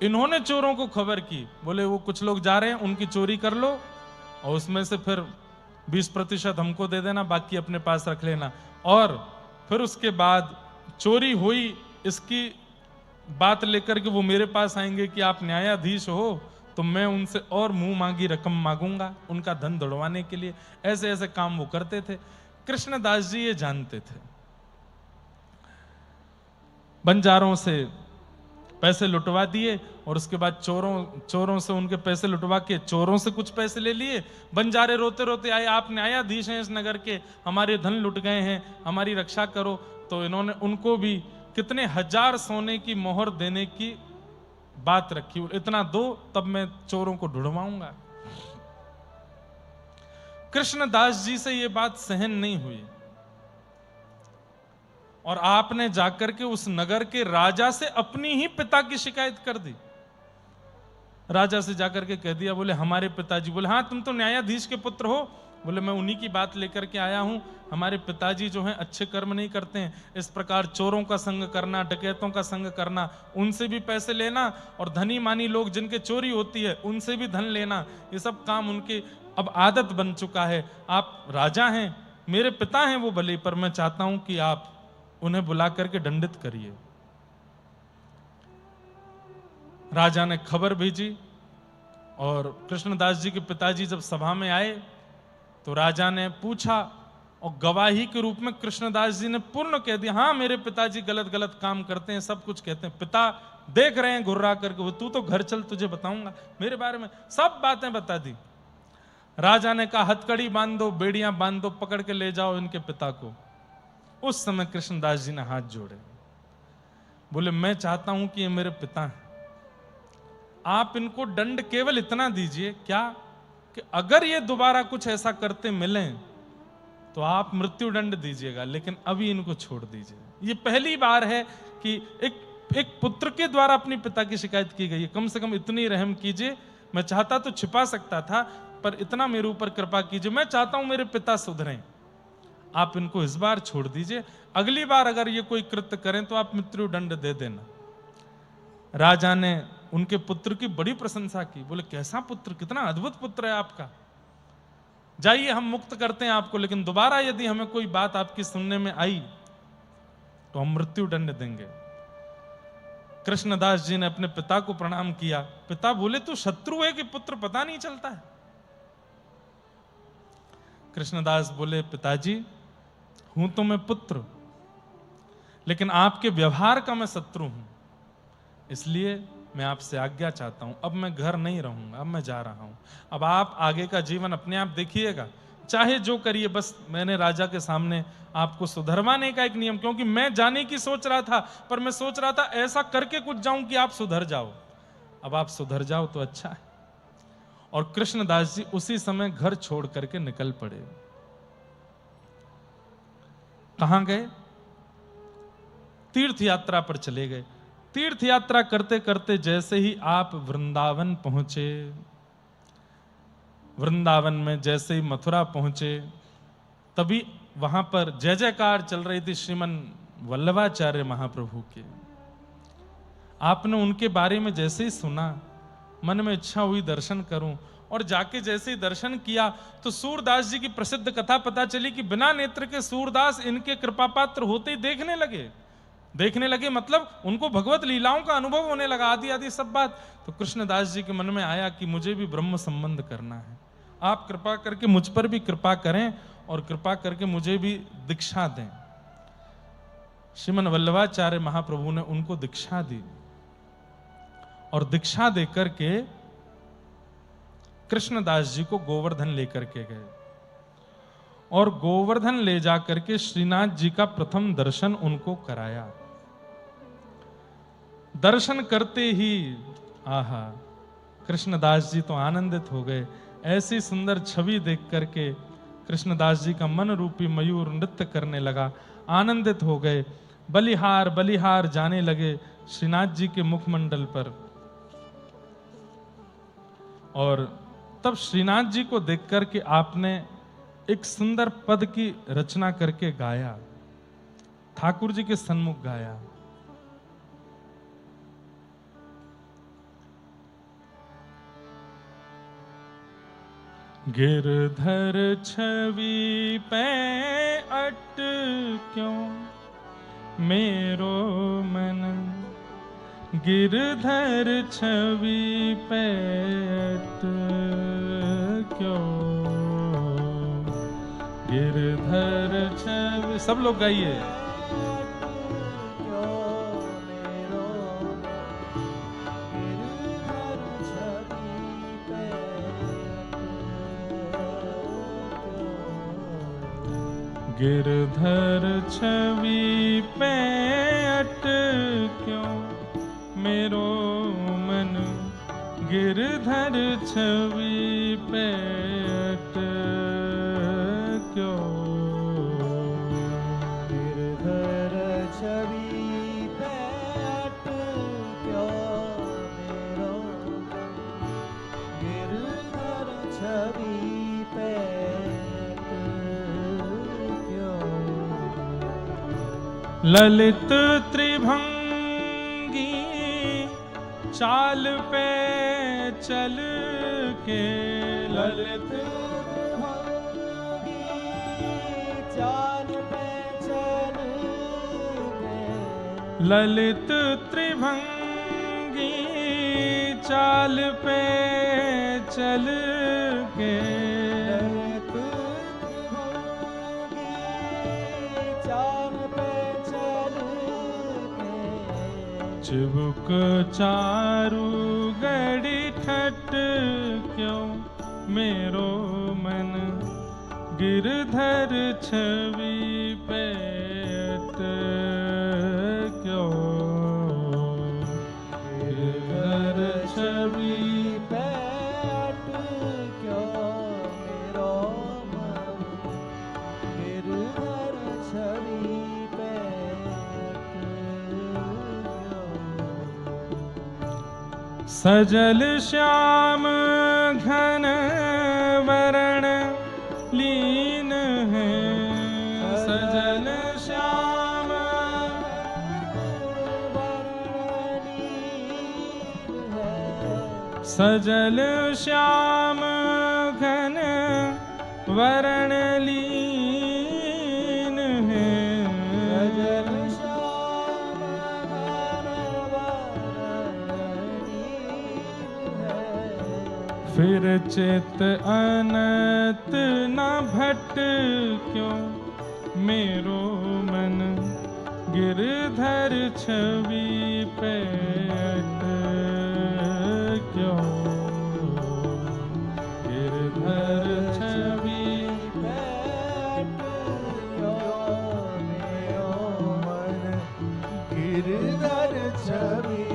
इन्होंने चोरों को खबर की, बोले वो कुछ लोग जा रहे हैं, उनकी चोरी कर लो और उसमें से फिर 20% हमको दे देना, बाकी अपने पास रख लेना। और फिर उसके बाद चोरी हुई इसकी बात लेकर के वो मेरे पास आएंगे कि आप न्यायाधीश हो, तो मैं उनसे और मुंह मांगी रकम मांगूंगा उनका धन दौड़वाने के लिए। ऐसे ऐसे काम वो करते थे। कृष्णदास जी ये जानते थे। बंजारों से पैसे लुटवा दिए और उसके बाद चोरों से उनके पैसे लुटवा के चोरों से कुछ पैसे ले लिए। बंजारे रोते रोते आए, आप न्यायाधीश हैं इस नगर के, हमारे धन लुट गए हैं, हमारी रक्षा करो। तो इन्होंने उनको भी कितने 1000 सोने की मोहर देने की बात रखी, इतना दो तब मैं चोरों को ढूंढवाऊंगा। कृष्णदास जी से यह बात सहन नहीं हुई और आपने जाकर के उस नगर के राजा से अपनी ही पिता की शिकायत कर दी। राजा से जाकर के कह दिया, बोले हमारे पिताजी, बोले हाँ तुम तो न्यायाधीश के पुत्र हो, बोले मैं उन्हीं की बात लेकर के आया हूं, हमारे पिताजी जो हैं अच्छे कर्म नहीं करते हैं, इस प्रकार चोरों का संग करना, डकैतों का संग करना, उनसे भी पैसे लेना और धनी मानी लोग जिनके चोरी होती है उनसे भी धन लेना, ये सब काम उनकी अब आदत बन चुका है। आप राजा हैं, मेरे पिता हैं वो भले, पर मैं चाहता हूं कि आप उन्हें बुला करके दंडित करिए। राजा ने खबर भेजी और कृष्णदास जी के पिताजी जब सभा में आए तो राजा ने पूछा और गवाही के रूप में कृष्णदास जी ने पूर्ण कह दिया, हाँ मेरे पिताजी गलत गलत काम करते हैं, सब कुछ कहते हैं, पिता देख रहे हैं घुर्रा करके, वो तू तो घर चल, तुझे बताऊंगा मेरे बारे में, सब बातें बता दी। राजा ने कहा हथकड़ी बांध दो, बेड़ियां बांध दो, पकड़ के ले जाओ इनके पिता को। उस समय कृष्णदास जी ने हाथ जोड़े, बोले मैं चाहता हूं कि ये मेरे पिता हैं, आप इनको दंड केवल इतना दीजिए, क्या कि अगर ये दोबारा कुछ ऐसा करते मिलें तो आप मृत्यु दंड दीजिएगा, लेकिन अभी इनको छोड़ दीजिए। ये पहली बार है कि एक पुत्र के द्वारा अपने पिता की शिकायत की गई है, कम से कम इतनी रहम कीजिए। मैं चाहता तो छिपा सकता था, पर इतना मेरे ऊपर कृपा कीजिए, मैं चाहता हूं मेरे पिता सुधरें, आप इनको इस बार छोड़ दीजिए, अगली बार अगर ये कोई कृत्य करें तो आप मृत्यु दंड दे देना। राजा ने उनके पुत्र की बड़ी प्रशंसा की, बोले कैसा पुत्र, कितना अद्भुत पुत्र है आपका, जाइए हम मुक्त करते हैं आपको, लेकिन दोबारा यदि हमें कोई बात आपकी सुनने में आई तो हम मृत्यु दंड देंगे। कृष्णदास जी ने अपने पिता को प्रणाम किया। पिता बोले तू शत्रु है कि पुत्र, पता नहीं चलता है। कृष्णदास बोले पिताजी हूं तो मैं पुत्र, लेकिन आपके व्यवहार का मैं शत्रु हूं, इसलिए मैं आपसे आज्ञा चाहता हूं, अब मैं घर नहीं रहूंगा, अब मैं जा रहा हूं, अब आप आगे का जीवन अपने आप देखिएगा, चाहे जो करिए, बस मैंने राजा के सामने आपको सुधरवाने का एक नियम, क्योंकि मैं जाने की सोच रहा था, पर मैं सोच रहा था ऐसा करके कुछ जाऊं कि आप सुधर जाओ, अब आप सुधर जाओ तो अच्छा है। और कृष्णदास जी उसी समय घर छोड़ करके निकल पड़े। कहां गए? तीर्थ यात्रा पर चले गए। तीर्थ यात्रा करते करते जैसे ही आप वृंदावन पहुंचे, वृंदावन में जैसे ही मथुरा पहुंचे, तभी वहां पर जय जयकार चल रही थी श्रीमन वल्लभाचार्य महाप्रभु के। आपने उनके बारे में जैसे ही सुना, मन में इच्छा हुई दर्शन करूं, और जाके जैसे ही दर्शन किया तो सूरदास जी की प्रसिद्ध कथा पता चली कि बिना नेत्र के सूरदास इनके कृपा पात्र होते ही देखने लगे, मतलब उनको भगवत लीलाओं का अनुभव होने लगा, आदि आदि सब बात। तो कृष्णदास जी के मन में आया कि मुझे भी ब्रह्म संबंध करना है, आप कृपा करके मुझ पर भी कृपा करें और कृपा करके मुझे भी दीक्षा दें। श्रीमन वल्लभाचार्य महाप्रभु ने उनको दीक्षा दी, और दीक्षा देकर के कृष्णदास जी को गोवर्धन लेकर के गए, और गोवर्धन ले जाकर के श्रीनाथ जी का प्रथम दर्शन उनको कराया। दर्शन करते ही आहा, कृष्णदास जी तो आनंदित हो गए। ऐसी सुंदर छवि देख करके कृष्णदास जी का मन रूपी मयूर नृत्य करने लगा, आनंदित हो गए। बलिहार बलिहार जाने लगे श्रीनाथ जी के मुखमंडल पर, और तब श्रीनाथ जी को देख करके आपने एक सुंदर पद की रचना करके गाया, ठाकुर जी के सन्मुख गाया। गिरधर छवि पे अट क्यों मेरो मन, गिरधर छवि पे अट क्यों, गिरधर छवि, सब लोग गाइए। गिरधर छवि पे अट क्यों मेरो मन, गिरधर छवि पे अट क्यों, गिरधर छवि पे अट क्यों मेरो, गिरधर छवि पे अट क्यों, ललित त्रिभंगी चाल पे चल के, ललित चाल पे चल के, ललित त्रिभंगी चाल पे चल के, ललित त्रिभंगी चिबुक चारु गड़ी ठट क्यों मेरो मन गिरधर छवि पेट क्यों गिरधर छवि पेट क्यों मेरो मन गिरधर छवि पेट क्यों सजल श्याम घन वरण लीन है सजल श्याम सजल श्याम घन वरण लीन है सजल श्याम घन वरण लीन है फिर चित अनत न भट क्यों मेरो मन गिरधर छवि पेट क्यों गिरधर छवि पेट क्यों मेरो मन गिरधर छवि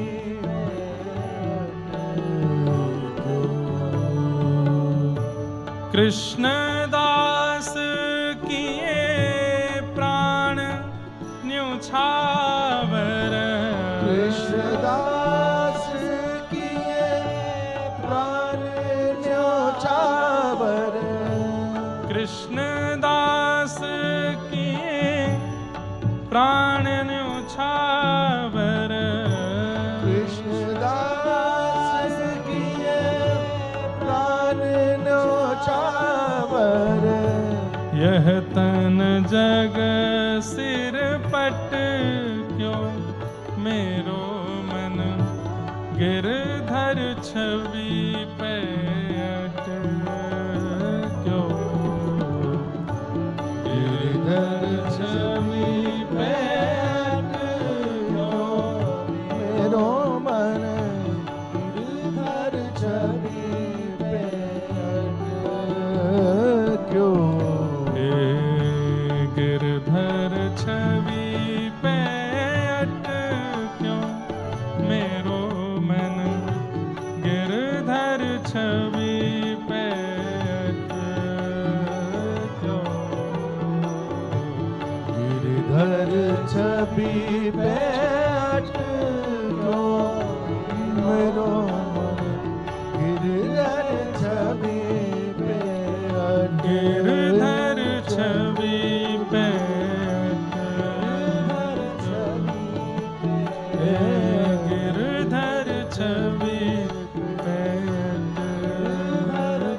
कृष्णदास किए प्राण न्योछावर कृष्णदास किए प्राण न्योछावर कृष्णदास किए प्राण न्योछावर कृष्णदास किए प्राण न्योछावर यह तन जग सिर पट क्यों मेरो मन गिरधर छवि पेट क्यों गिरधर छवि पेट क्यों मेरो मन गिरधर छवि पेट क्यों गिरधर छवि पेट क्यों मेरो मन गिरधर छवि पेट क्यों गिरधर छवि पेट क्यों मेरो मन गिरधर छवि पेट गिरधर छवि पेट गिरधर छवि पेट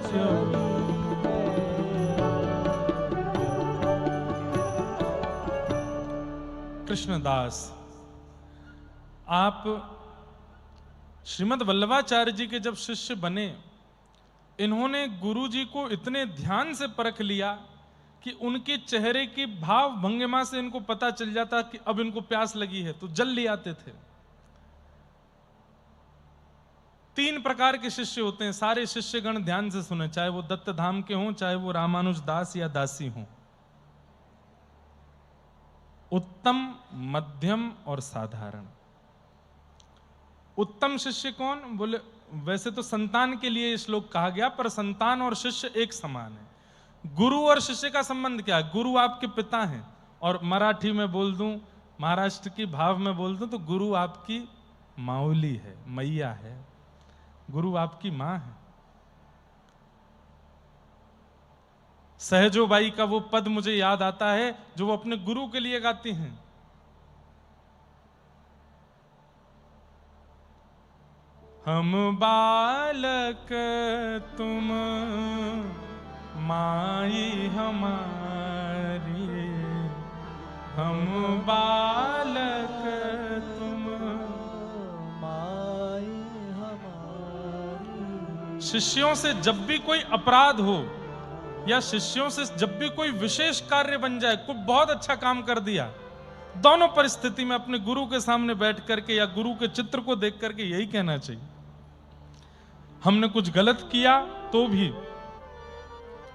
क्यों कृष्णदास आप श्रीमद् वल्लभाचार्य जी के जब शिष्य बने इन्होंने गुरु जी को इतने ध्यान से परख लिया कि उनके चेहरे की भाव भंगिमा से इनको पता चल जाता कि अब इनको प्यास लगी है तो जल ले आते थे। 3 प्रकार के शिष्य होते हैं, सारे शिष्यगण ध्यान से सुने, चाहे वो दत्त धाम के हों, चाहे वो रामानुज दास या दासी हों। उत्तम, मध्यम और साधारण। उत्तम शिष्य कौन? बोले वैसे तो संतान के लिए श्लोक कहा गया, पर संतान और शिष्य एक समान है। गुरु और शिष्य का संबंध क्या है? गुरु आपके पिता हैं, और मराठी में बोल दूं, महाराष्ट्र की भाव में बोल दूं तो गुरु आपकी माऊली है, मैया है, गुरु आपकी मां है। सहजोबाई का वो पद मुझे याद आता है जो वो अपने गुरु के लिए गाती हैं। हम बालक तुम माई हमारी, हम बालक तुम माई हमारी। शिष्यों से जब भी कोई अपराध हो या शिष्यों से जब भी कोई विशेष कार्य बन जाए, कोई बहुत अच्छा काम कर दिया, दोनों परिस्थिति में अपने गुरु के सामने बैठ करके या गुरु के चित्र को देख करके यही कहना चाहिए। हमने कुछ गलत किया तो भी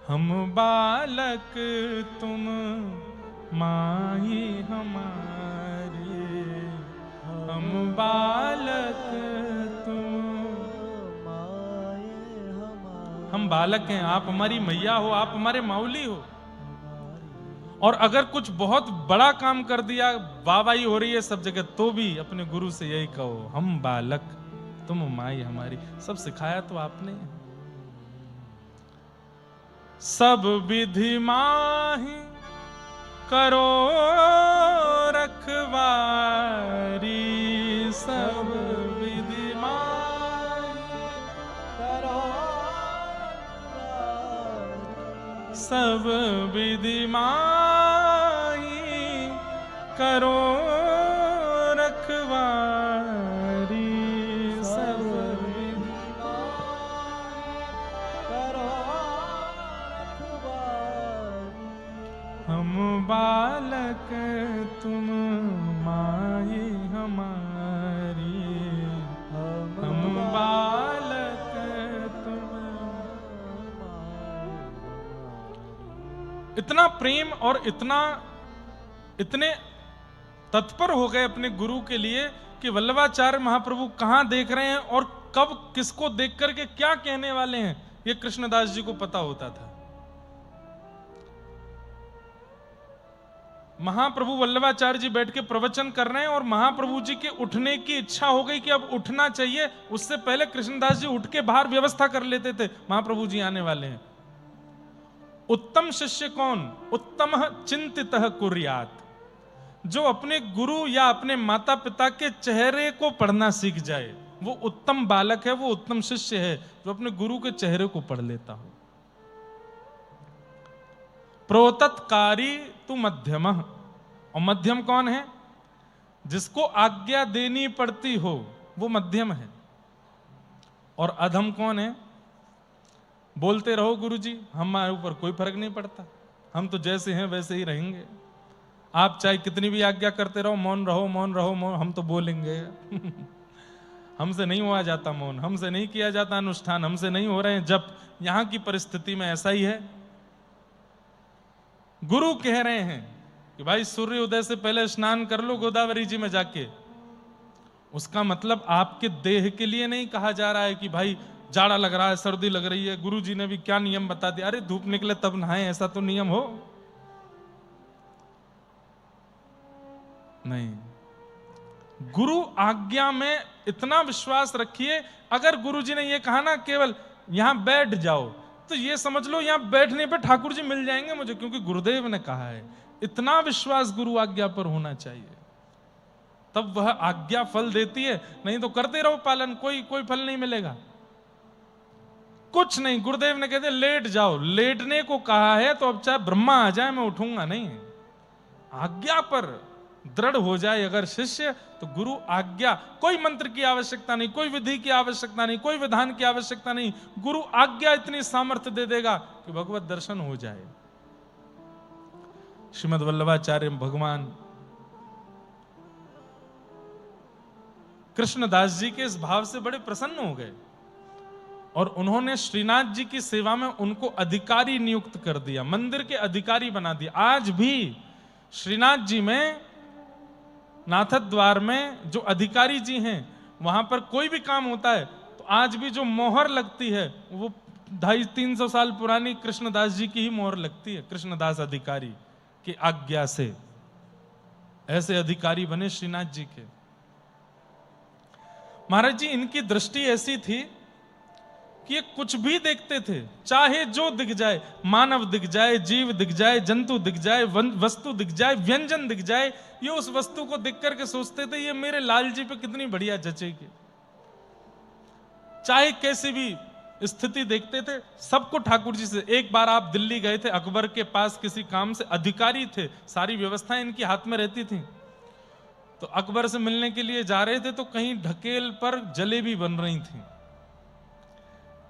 हम बालक तुम माही हमारे, हम बालक तुम माए हमारे। हम बालक हैं, आप हमारी मैया हो, आप हमारे माउली हो। और अगर कुछ बहुत बड़ा काम कर दिया, वाहवाही हो रही है सब जगह, तो भी अपने गुरु से यही कहो, हम बालक तुम माई हमारी। सब सिखाया तो आपने। सब विधि माही करो रखवारी, सब विधि माही करो सब विधि माही करो रखवारी, सब विधि करो रखवारी। हम बालक तुम माई हमारी, हम बालक तुम। इतना प्रेम और इतने तत्पर हो गए अपने गुरु के लिए कि वल्लभाचार्य महाप्रभु कहां देख रहे हैं और कब किसको देख करके क्या कहने वाले हैं, यह कृष्णदास जी को पता होता था। महाप्रभु वल्लभाचार्य जी बैठ के प्रवचन कर रहे हैं और महाप्रभु जी के उठने की इच्छा हो गई कि अब उठना चाहिए। उससे पहले कृष्णदास जी उठ के बाहर व्यवस्था कर लेते थे, महाप्रभु जी आने वाले हैं। उत्तम शिष्य कौन? उत्तम चिंतितः कुर्यात्, जो अपने गुरु या अपने माता पिता के चेहरे को पढ़ना सीख जाए, वो उत्तम बालक है, वो उत्तम शिष्य है जो अपने गुरु के चेहरे को पढ़ लेता हो। प्रोतत्कारी तु मध्यमः, और मध्यम कौन है? जिसको आज्ञा देनी पड़ती हो वो मध्यम है। और अधम कौन है? बोलते रहो गुरुजी, हमारे ऊपर कोई फर्क नहीं पड़ता, हम तो जैसे हैं वैसे ही रहेंगे, आप चाहे कितनी भी आज्ञा करते रहो, मौन रहो मौन रहो मौन, हम तो बोलेंगे। हमसे नहीं हुआ जाता मौन, हमसे नहीं किया जाता अनुष्ठान, हमसे नहीं हो रहे हैं जप। यहां की परिस्थिति में ऐसा ही है। गुरु कह रहे हैं कि भाई सूर्य उदय से पहले स्नान कर लो गोदावरी जी में जाके। उसका मतलब आपके देह के लिए नहीं कहा जा रहा है कि भाई जाड़ा लग रहा है, सर्दी लग रही है, गुरु जी ने भी क्या नियम बता दिया, अरे धूप निकले तब नहाए, ऐसा तो नियम हो नहीं। गुरु आज्ञा में इतना विश्वास रखिए, अगर गुरु जी ने ये कहा ना केवल यहां बैठ जाओ, तो ये समझ लो यहां बैठने पे ठाकुर जी मिल जाएंगे मुझे, क्योंकि गुरुदेव ने कहा है। इतना विश्वास गुरु आज्ञा पर होना चाहिए, तब वह आज्ञा फल देती है। नहीं तो करते रहो पालन, कोई फल नहीं मिलेगा, कुछ नहीं। गुरुदेव ने कहते लेट जाओ, लेटने को कहा है तो अब चाहे ब्रह्मा आ जाए मैं उठूंगा नहीं। आज्ञा पर दृढ़ हो जाए अगर शिष्य, तो गुरु आज्ञा, कोई मंत्र की आवश्यकता नहीं, कोई विधि की आवश्यकता नहीं, कोई विधान की आवश्यकता नहीं, गुरु आज्ञा इतनी सामर्थ्य दे देगा कि भगवत दर्शन हो जाए। श्रीमद् वल्लभाचार्य भगवान कृष्णदास जी के इस भाव से बड़े प्रसन्न हो गए और उन्होंने श्रीनाथ जी की सेवा में उनको अधिकारी नियुक्त कर दिया, मंदिर के अधिकारी बना दिया। आज भी श्रीनाथ जी में, नाथद द्वार में जो अधिकारी जी हैं, वहां पर कोई भी काम होता है तो आज भी जो मोहर लगती है वो 250-300 साल पुरानी कृष्णदास जी की ही मोहर लगती है, कृष्णदास अधिकारी की आज्ञा से। ऐसे अधिकारी बने श्रीनाथ जी के। महाराज जी इनकी दृष्टि ऐसी थी कि ये कुछ भी देखते थे, चाहे जो दिख जाए, मानव दिख जाए, जीव दिख जाए, जंतु दिख जाए, वस्तु दिख जाए, व्यंजन दिख जाए, ये उस वस्तु को देख करके सोचते थे ये मेरे लाल जी पे कितनी बढ़िया जचेगी। चाहे कैसी भी स्थिति देखते थे, सबको ठाकुर जी से। एक बार आप दिल्ली गए थे, अकबर के पास किसी काम से, अधिकारी थे, सारी व्यवस्थाएं इनकी हाथ में रहती थी। तो अकबर से मिलने के लिए जा रहे थे तो कहीं ढकेल पर जलेबी बन रही थी।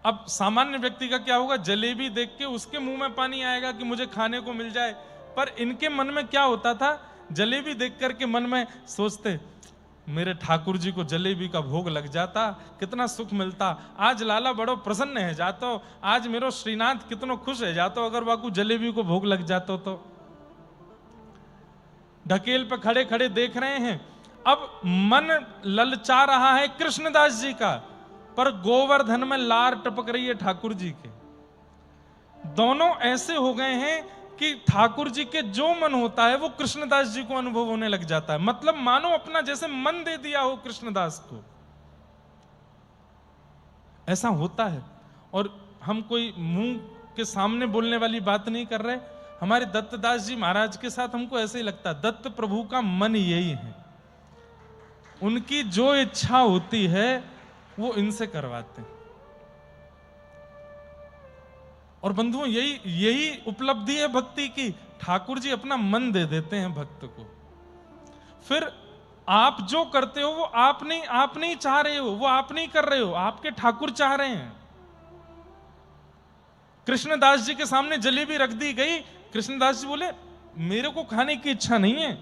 अब सामान्य व्यक्ति का क्या होगा, जलेबी देख के उसके मुंह में पानी आएगा कि मुझे खाने को मिल जाए, पर इनके मन में क्या होता था, जलेबी देख करके मन में सोचते, मेरे ठाकुर जी को जलेबी का भोग लग जाता, कितना सुख मिलता। आज लाला बड़ो प्रसन्न है जातो, आज मेरो श्रीनाथ कितनो खुश है जातो, अगर बाकू जलेबी को भोग लग जातो तो। ढकेल पे खड़े खड़े देख रहे हैं, अब मन ललचा रहा है कृष्णदास जी का, पर गोवर्धन में लार टपक रही है ठाकुर जी के। दोनों ऐसे हो गए हैं कि ठाकुर जी के जो मन होता है वो कृष्णदास जी को अनुभव होने लग जाता है। मतलब मानो अपना जैसे मन दे दिया हो कृष्णदास को, ऐसा होता है। और हम कोई मुंह के सामने बोलने वाली बात नहीं कर रहे। हमारे दत्तदास जी महाराज के साथ हमको ऐसे ही लगता है, दत्त प्रभु का मन यही है, उनकी जो इच्छा होती है वो इनसे करवाते हैं। और बंधुओं यही उपलब्धि है भक्ति की, ठाकुर जी अपना मन दे देते हैं भक्त को। फिर आप जो करते हो वो आप नहीं चाह रहे हो, वो आप नहीं कर रहे हो, आपके ठाकुर चाह रहे हैं। कृष्णदास जी के सामने जलेबी रख दी गई, कृष्णदास जी बोले मेरे को खाने की इच्छा नहीं है,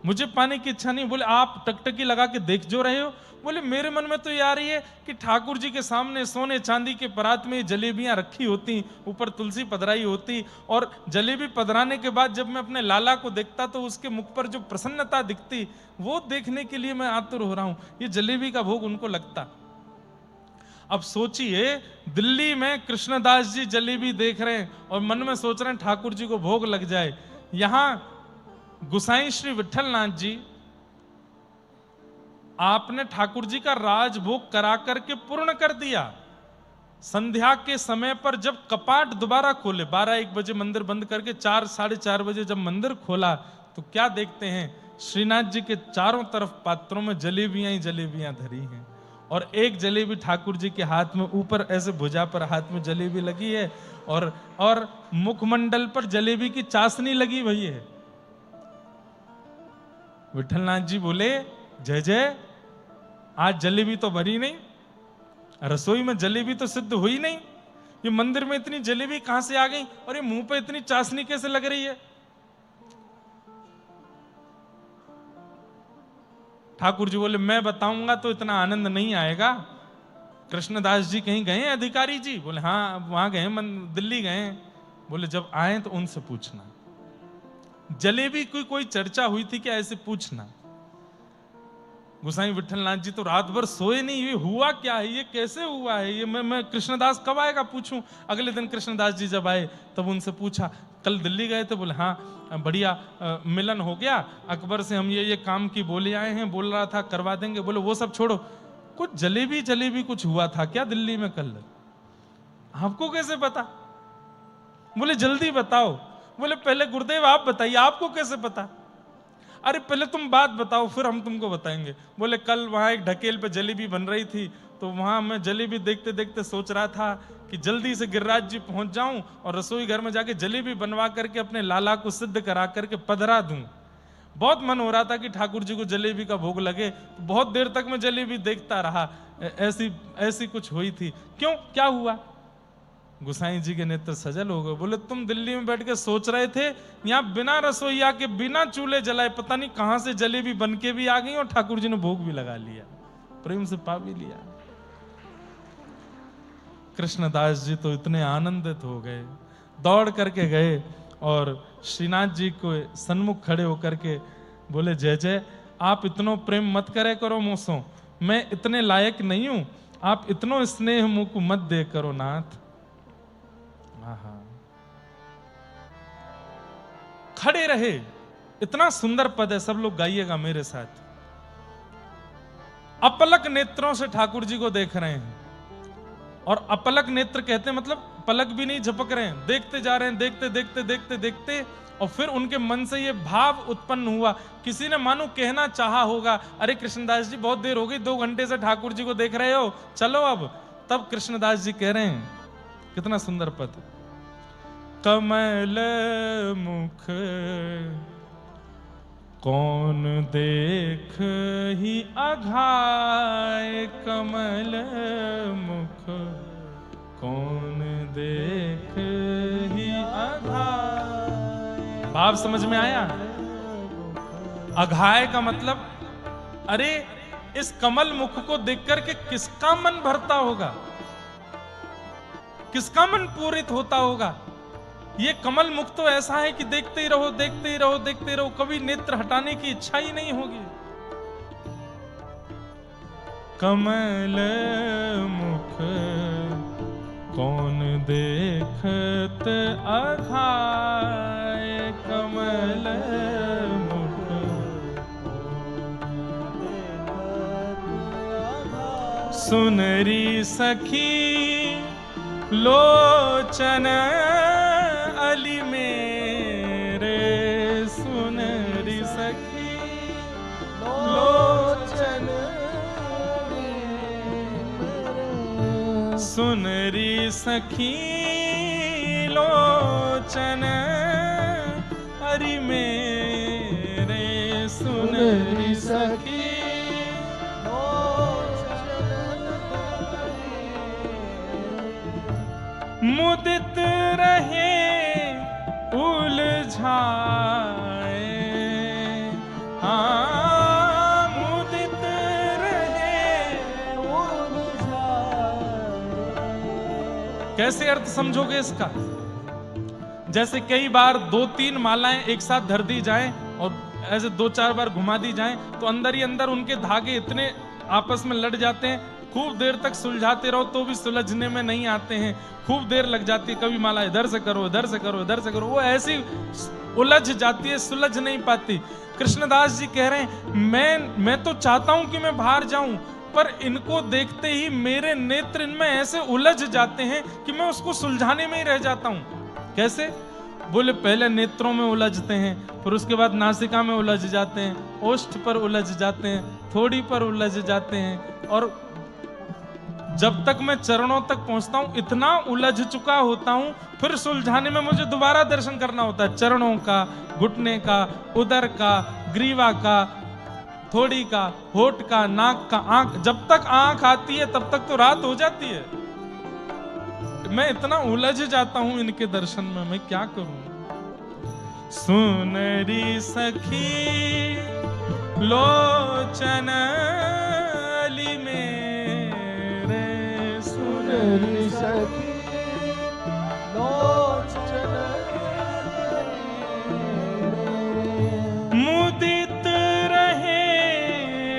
मुझे पाने की इच्छा नहीं। बोले आप टकटकी लगा के देख जो रहे हो। बोले मेरे मन में तो ये आ रही है कि ठाकुर जी के सामने सोने चांदी के परात में जलेबियां रखी होती, ऊपर तुलसी पधराई होती, और जलेबी पधराने के बाद जब मैं अपने लाला को देखता तो उसके मुख पर जो प्रसन्नता दिखती, वो देखने के लिए मैं आतुर हो रहा हूं। ये जलेबी का भोग उनको लगता। अब सोचिए, दिल्ली में कृष्णदास जी जलेबी देख रहे हैं और मन में सोच रहे हैं ठाकुर जी को भोग लग जाए। यहां गुसाई श्री विठलनाथ जी, आपने ठाकुर जी का राजभोग करा करके पूर्ण कर दिया। संध्या के समय पर जब कपाट दोबारा खोले, 12-1 बजे मंदिर बंद करके 4 साढ़े 4 बजे जब मंदिर खोला तो क्या देखते हैं, श्रीनाथ जी के चारों तरफ पात्रों में जलेबियां ही जलेबियां धरी हैं, और एक जलेबी ठाकुर जी के हाथ में, ऊपर ऐसे भुजा पर हाथ में जलेबी लगी है, और मुखमंडल पर जलेबी की चाशनी लगी हुई है। विठलनाथ जी बोले, जय जय, आज जलेबी तो भरी नहीं, रसोई में जलेबी तो सिद्ध हुई नहीं, ये मंदिर में इतनी जलेबी कहां से आ गई, और ये मुंह पे इतनी चाशनी कैसे लग रही है। ठाकुर जी बोले मैं बताऊंगा तो इतना आनंद नहीं आएगा। कृष्णदास जी कहीं गए हैं अधिकारी जी? बोले हाँ वहां गए, दिल्ली गए। बोले जब आए तो उनसे पूछना, जलेबी की कोई चर्चा हुई थी क्या, ऐसे पूछना। गोसाई विठलनाथ जी तो रात भर सोए नहीं, ये हुआ क्या है, ये कैसे हुआ है, ये मैं कृष्णदास कब आएगा पूछूं। अगले दिन कृष्णदास जी जब आए तब उनसे पूछा, कल दिल्ली गए थे? बोले हाँ बढ़िया मिलन हो गया, अकबर से हम ये काम की बोले आए हैं, बोल रहा था करवा देंगे। बोले वो सब छोड़ो, कुछ जलेबी कुछ हुआ था क्या दिल्ली में कल? आपको कैसे पता? बोले जल्दी बताओ। बोले पहले गुरुदेव आप बताइए, आपको कैसे पता? अरे पहले तुम बात बताओ फिर हम तुमको बताएंगे। बोले कल वहां एक ढकेल पे जलेबी बन रही थी, तो वहां मैं जलेबी देखते देखते सोच रहा था कि जल्दी से गिरिराज जी पहुंच जाऊं और रसोई घर में जाके जलेबी बनवा करके अपने लाला को सिद्ध करा करके पधरा दूं। बहुत मन हो रहा था कि ठाकुर जी को जलेबी का भोग लगे, तो बहुत देर तक मैं जलेबी देखता रहा। ऐसी कुछ हुई थी। क्यों, क्या हुआ? गुसाई जी के नेत्र सजल हो गए। बोले तुम दिल्ली में बैठ के सोच रहे थे, यहाँ बिना रसोईया के बिना चूल्हे जलाए पता नहीं कहां से जलेबी बन के भी आ गई और ठाकुर जी ने भोग भी लगा लिया, प्रेम से पा भी लिया। कृष्णदास जी तो इतने आनंदित हो गए, दौड़ करके गए और श्रीनाथ जी को सन्मुख खड़े होकर के बोले, जय जय, आप इतनो प्रेम मत करे करो मुझसो, मैं इतने लायक नहीं हूं, आप इतनो स्नेह मुझको मत दे करो नाथ। खड़े रहे, इतना सुंदर पद है, सब लोग गाइएगा मेरे साथ। अपलक नेत्रों से ठाकुर जी को देख रहे हैं, और अपलक नेत्र कहते हैं मतलब पलक भी नहीं झपक रहे हैं, देखते जा रहे हैं, देखते देखते देखते देखते, और फिर उनके मन से ये भाव उत्पन्न हुआ। किसी ने मानो कहना चाहा होगा, अरे कृष्णदास जी बहुत देर हो गई, 2 घंटे से ठाकुर जी को देख रहे हो, चलो अब। तब कृष्णदास जी कह रहे हैं, कितना सुंदर पद, कमल मुख कौन देख ही अघाय, कमल मुख कौन देख ही अघाय। भाव समझ में आया? अघाय का मतलब, अरे इस कमल मुख को देख करके किसका मन भरता होगा, किसका मन पूरित होता होगा। ये कमल मुख तो ऐसा है कि देखते ही रहो, देखते ही रहो, देखते ही रहो, कभी नेत्र हटाने की इच्छा ही नहीं होगी। कमल मुख कौन देखत अघाय, कमल मुख सुनरी सखी लोचन अली मेरे, सुनरी सखी लोचन, सुनरी सखी लोचन अरि मेरे, सुनरी सखी मुदित रहे उलझाए, हाँ मुदित रहे उलझाए। कैसे अर्थ समझोगे इसका? जैसे कई बार 2-3 मालाएं एक साथ धर दी जाएं और ऐसे 2-4 बार घुमा दी जाएं तो अंदर ही अंदर उनके धागे इतने आपस में लड़ जाते हैं, खूब देर तक सुलझाते रहो तो भी सुलझने में नहीं आते हैं, खूब देर लग जाती है। कभी माला इधर से करो, इधर से करो, इधर से करो, वो ऐसी उलझ जाती है, सुलझ नहीं पाती। कृष्णदास जी कह रहे हैं मैं तो चाहता हूं कि मैं बाहर जाऊं, पर इनको देखते ही मेरे नेत्र इनमें ऐसे उलझ जाते हैं कि मैं उसको सुलझाने में ही रह जाता हूं। कैसे? बोले पहले नेत्रों में उलझते हैं, फिर उसके बाद नासिका में उलझ जाते हैं, ओष्ठ पर उलझ जाते हैं, थोड़ी पर उलझ जाते हैं, और जब तक मैं चरणों तक पहुंचता हूं इतना उलझ चुका होता हूं, फिर सुलझाने में मुझे दोबारा दर्शन करना होता है। चरणों का, घुटने का, उदर का, ग्रीवा का, थोड़ी का, होठ का, नाक का, आंख, जब तक आंख आती है तब तक तो रात हो जाती है। मैं इतना उलझ जाता हूं इनके दर्शन में, मैं क्या करूं। सुनरी सखी लोचन अली मेरे, सुनरी सखी लोचन मुदित रहे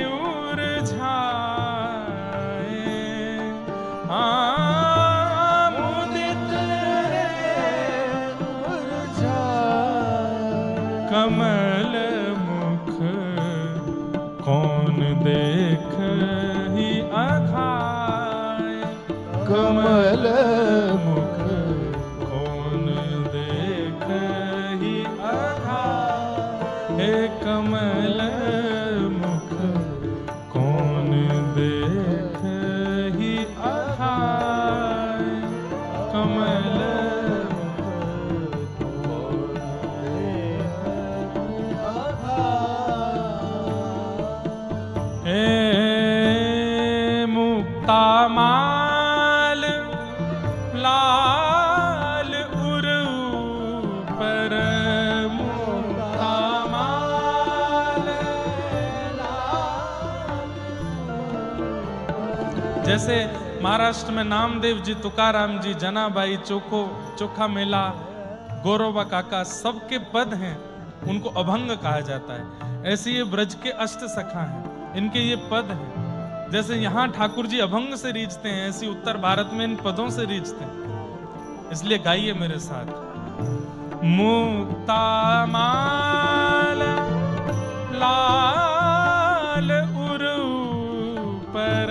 उलझाए, हाँ मुदित रहे उलझाए। कमल मुख कौन देख ही अघाय, कमल मुख कौन देख ही अघाय, हे कमल मुख कौन देख ही अघाय, कमल हे मुक्ता माल लाल उरु पर, मुक्ता माल जैसे महाराष्ट्र में नामदेव जी, तुकाराम जी, जनाबाई, चोखा मेला, गौरवा काका, सबके पद हैं, उनको अभंग कहा जाता है। ऐसे ये ब्रज के अष्ट सखा हैं, इनके ये पद हैं। जैसे यहाँ ठाकुर जी अभंग से रीझते हैं, ऐसी उत्तर भारत में इन पदों से रीझते हैं। इसलिए गाइए मेरे साथ। मुक्ता माल लाल उरु पर,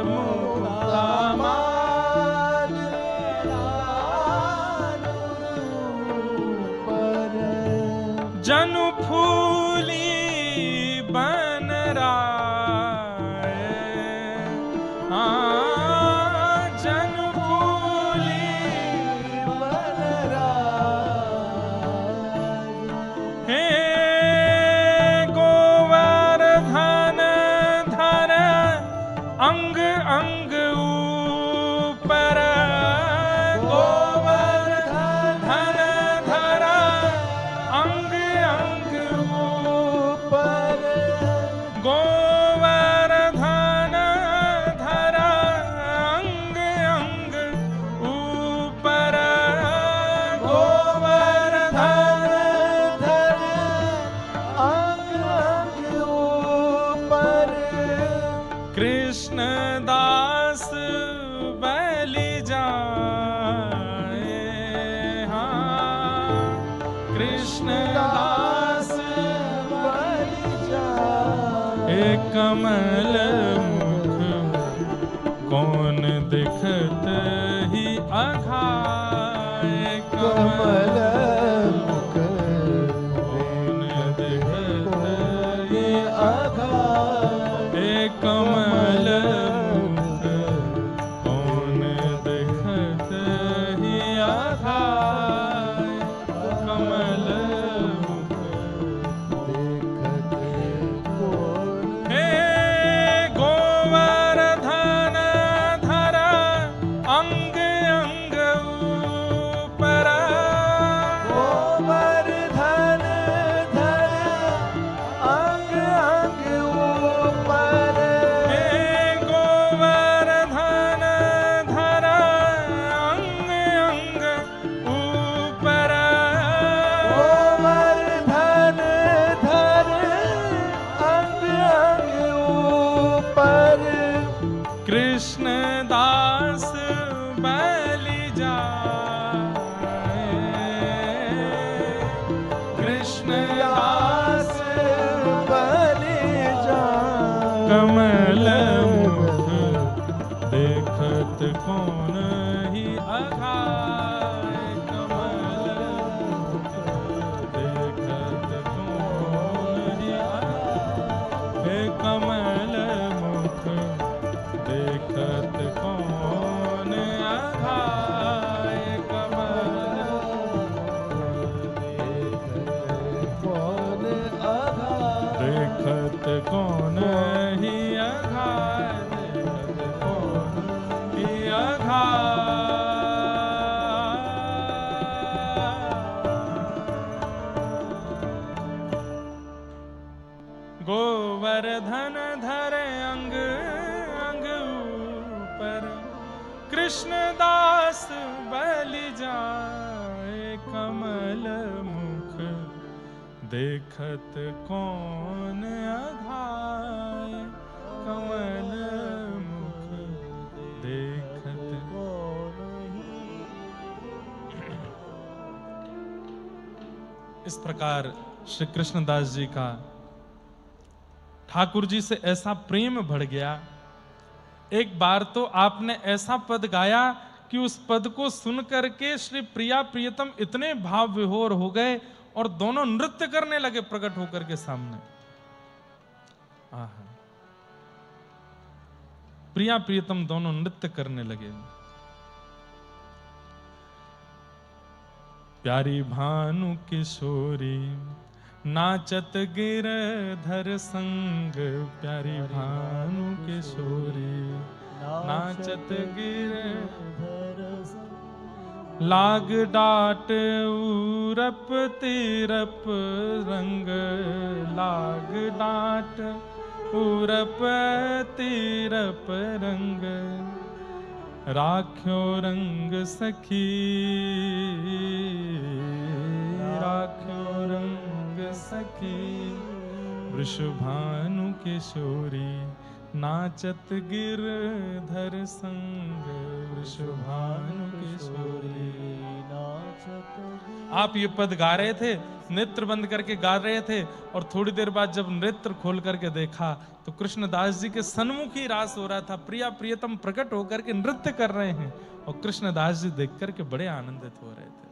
मुक्ता माल लाल उरु पर, जनु फूली बन राय, हाँ जनु फूली बन राय। हे गोवर्धन धर अंग अंग ऊपर, गोवर्धन धर अंग अंग ऊपर, कृष्ण दास बैली जाए, हाँ कृष्ण दास बलि जाए। एक कमल मुख कौन दिखत ही अघाए, कमल मुख कौन दिखत ही अघाए। एक कमल मुख कौन दिखत ही अघाए, कमल मुख देखते कौन हे गोवर्धन धर अंग अंग ऊपर, गोवर्धन धर अंग अंग ऊपर। हे गोवर्धन धर अंग अंग ऊपर, गोवर्धन धर अंग अंग ऊपर। कृष्ण दास बैली जाए, कृष्ण दास बलि जाए। कमल मुख देखत कौन ही अघाए, कमल मुख देखत कौन ही अघाए, हे कमल मुख देखत कौन अघाए, कमल कौन अघाए। देखत कौन ही अघाए, देखत कौन ही अघाए। गोवर्धन धरे अंग अंग ऊपर, कृष्ण दास बलि जाए, कमल मुख देखत कौन अघाए, कमल मुख देखत कौन इस प्रकार श्री कृष्णदास जी का ठाकुर जी से ऐसा प्रेम बढ़ गया। एक बार तो आपने ऐसा पद गाया कि उस पद को सुन करके श्री प्रिया प्रियतम इतने भाव विभोर हो गए और दोनों नृत्य करने लगे प्रकट होकर के सामने। आहा। प्रिया प्रियतम दोनों नृत्य करने लगे। प्यारी भानु किशोरी नाचत गिरधर संग, प्यारी भानु किशोरी नाचत गिरधर संग, लाग डाट उरप तिरप रंग, लाग डाट उरप तिरप रंग, राख्यो रंग सखी, राख्यो रंग सखी, वृषभानु किशोरी नाचत गिरधर संग, वृषभानु किशोरी नाचत। आप ये पद गा रहे थे, नेत्र बंद करके गा रहे थे, और थोड़ी देर बाद जब नेत्र खोल करके देखा तो कृष्णदास जी के सन्मुख ही रास हो रहा था। प्रिया प्रियतम प्रकट होकर के नृत्य कर रहे हैं और कृष्णदास जी देख करके बड़े आनंदित हो रहे थे।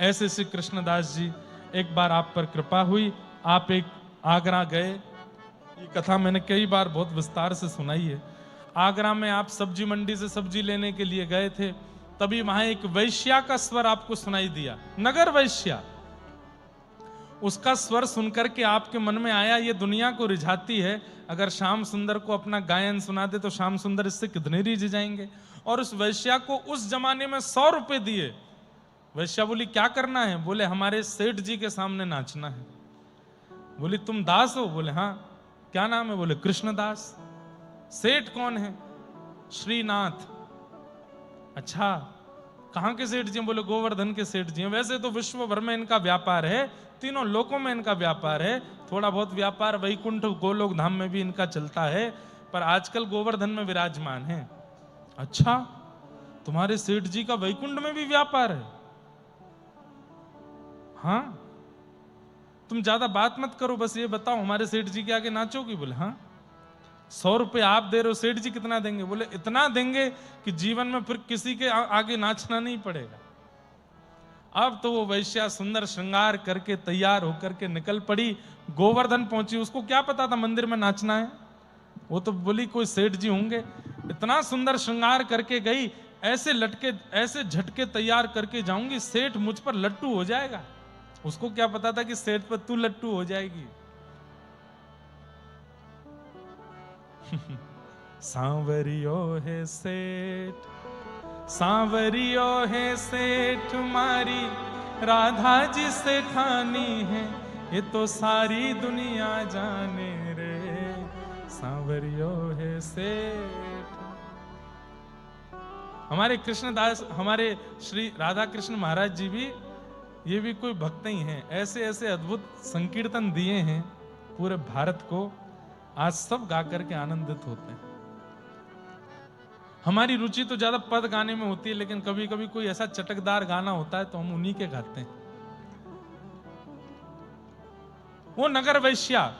ऐसे श्री कृष्णदास जी, एक बार आप पर कृपा हुई, आप एक आगरा गए। ये कथा मैंने कई बार बहुत विस्तार से सुनाई है। आगरा में आप सब्जी मंडी से सब्जी लेने के लिए गए थे, तभी वहां एक वैश्या का स्वर आपको सुनाई दिया, नगर वैश्या। उसका स्वर सुनकर के आपके मन में आया ये दुनिया को रिझाती है, अगर श्याम सुंदर को अपना गायन सुना दे तो श्याम सुंदर इससे कितने रिझ जाएंगे। और उस वैश्या को उस जमाने में 100 रुपए दिए। वैश्या बोली क्या करना है? बोले हमारे सेठ जी के सामने नाचना है। बोली तुम दास हो? बोले हाँ। क्या नाम है? बोले कृष्णदास। सेठ कौन है? श्रीनाथ। अच्छा, कहां के सेठ जी? बोले गोवर्धन के सेठ जी हैं। वैसे तो विश्व भर में इनका व्यापार है, तीनों लोकों में इनका व्यापार है, थोड़ा बहुत व्यापार वैकुंठ गोलोक धाम में भी इनका चलता है, पर आजकल गोवर्धन में विराजमान है। अच्छा, तुम्हारे सेठ जी का वैकुंठ में भी व्यापार है? हाँ, तुम ज्यादा बात मत करो, बस ये बताओ हमारे सेठ जी के आगे नाचोगी? बोले हाँ। 100 रुपए आप दे रहे हो, सेठ जी कितना देंगे? बोले इतना देंगे कि जीवन में फिर किसी के आगे नाचना नहीं पड़ेगा। अब तो वो वैश्या सुंदर श्रृंगार करके तैयार होकर के निकल पड़ी, गोवर्धन पहुंची। उसको क्या पता था मंदिर में नाचना है? वो तो बोली कोई सेठ जी होंगे। इतना सुंदर श्रृंगार करके गई, ऐसे लटके ऐसे झटके तैयार करके जाऊंगी, सेठ मुझ पर लट्टू हो जाएगा। उसको क्या पता था कि सेठ पर तू लट्टू हो जाएगी। सांवरियो है सेठ, सांवरियो है सेठ, मारी राधा जी से ठानी है, ये तो सारी दुनिया जाने रे, सांवरियो है सेठ। हमारे कृष्णदास, हमारे श्री राधा कृष्ण महाराज जी भी, ये भी कोई भक्त ही हैं। ऐसे ऐसे अद्भुत संकीर्तन दिए हैं पूरे भारत को, आज सब गा करके आनंदित होते हैं। हमारी रुचि तो ज्यादा पद गाने में होती है, लेकिन कभी कभी कोई ऐसा चटकदार गाना होता है तो हम उन्हीं के गाते हैं। वो नगर वैश्या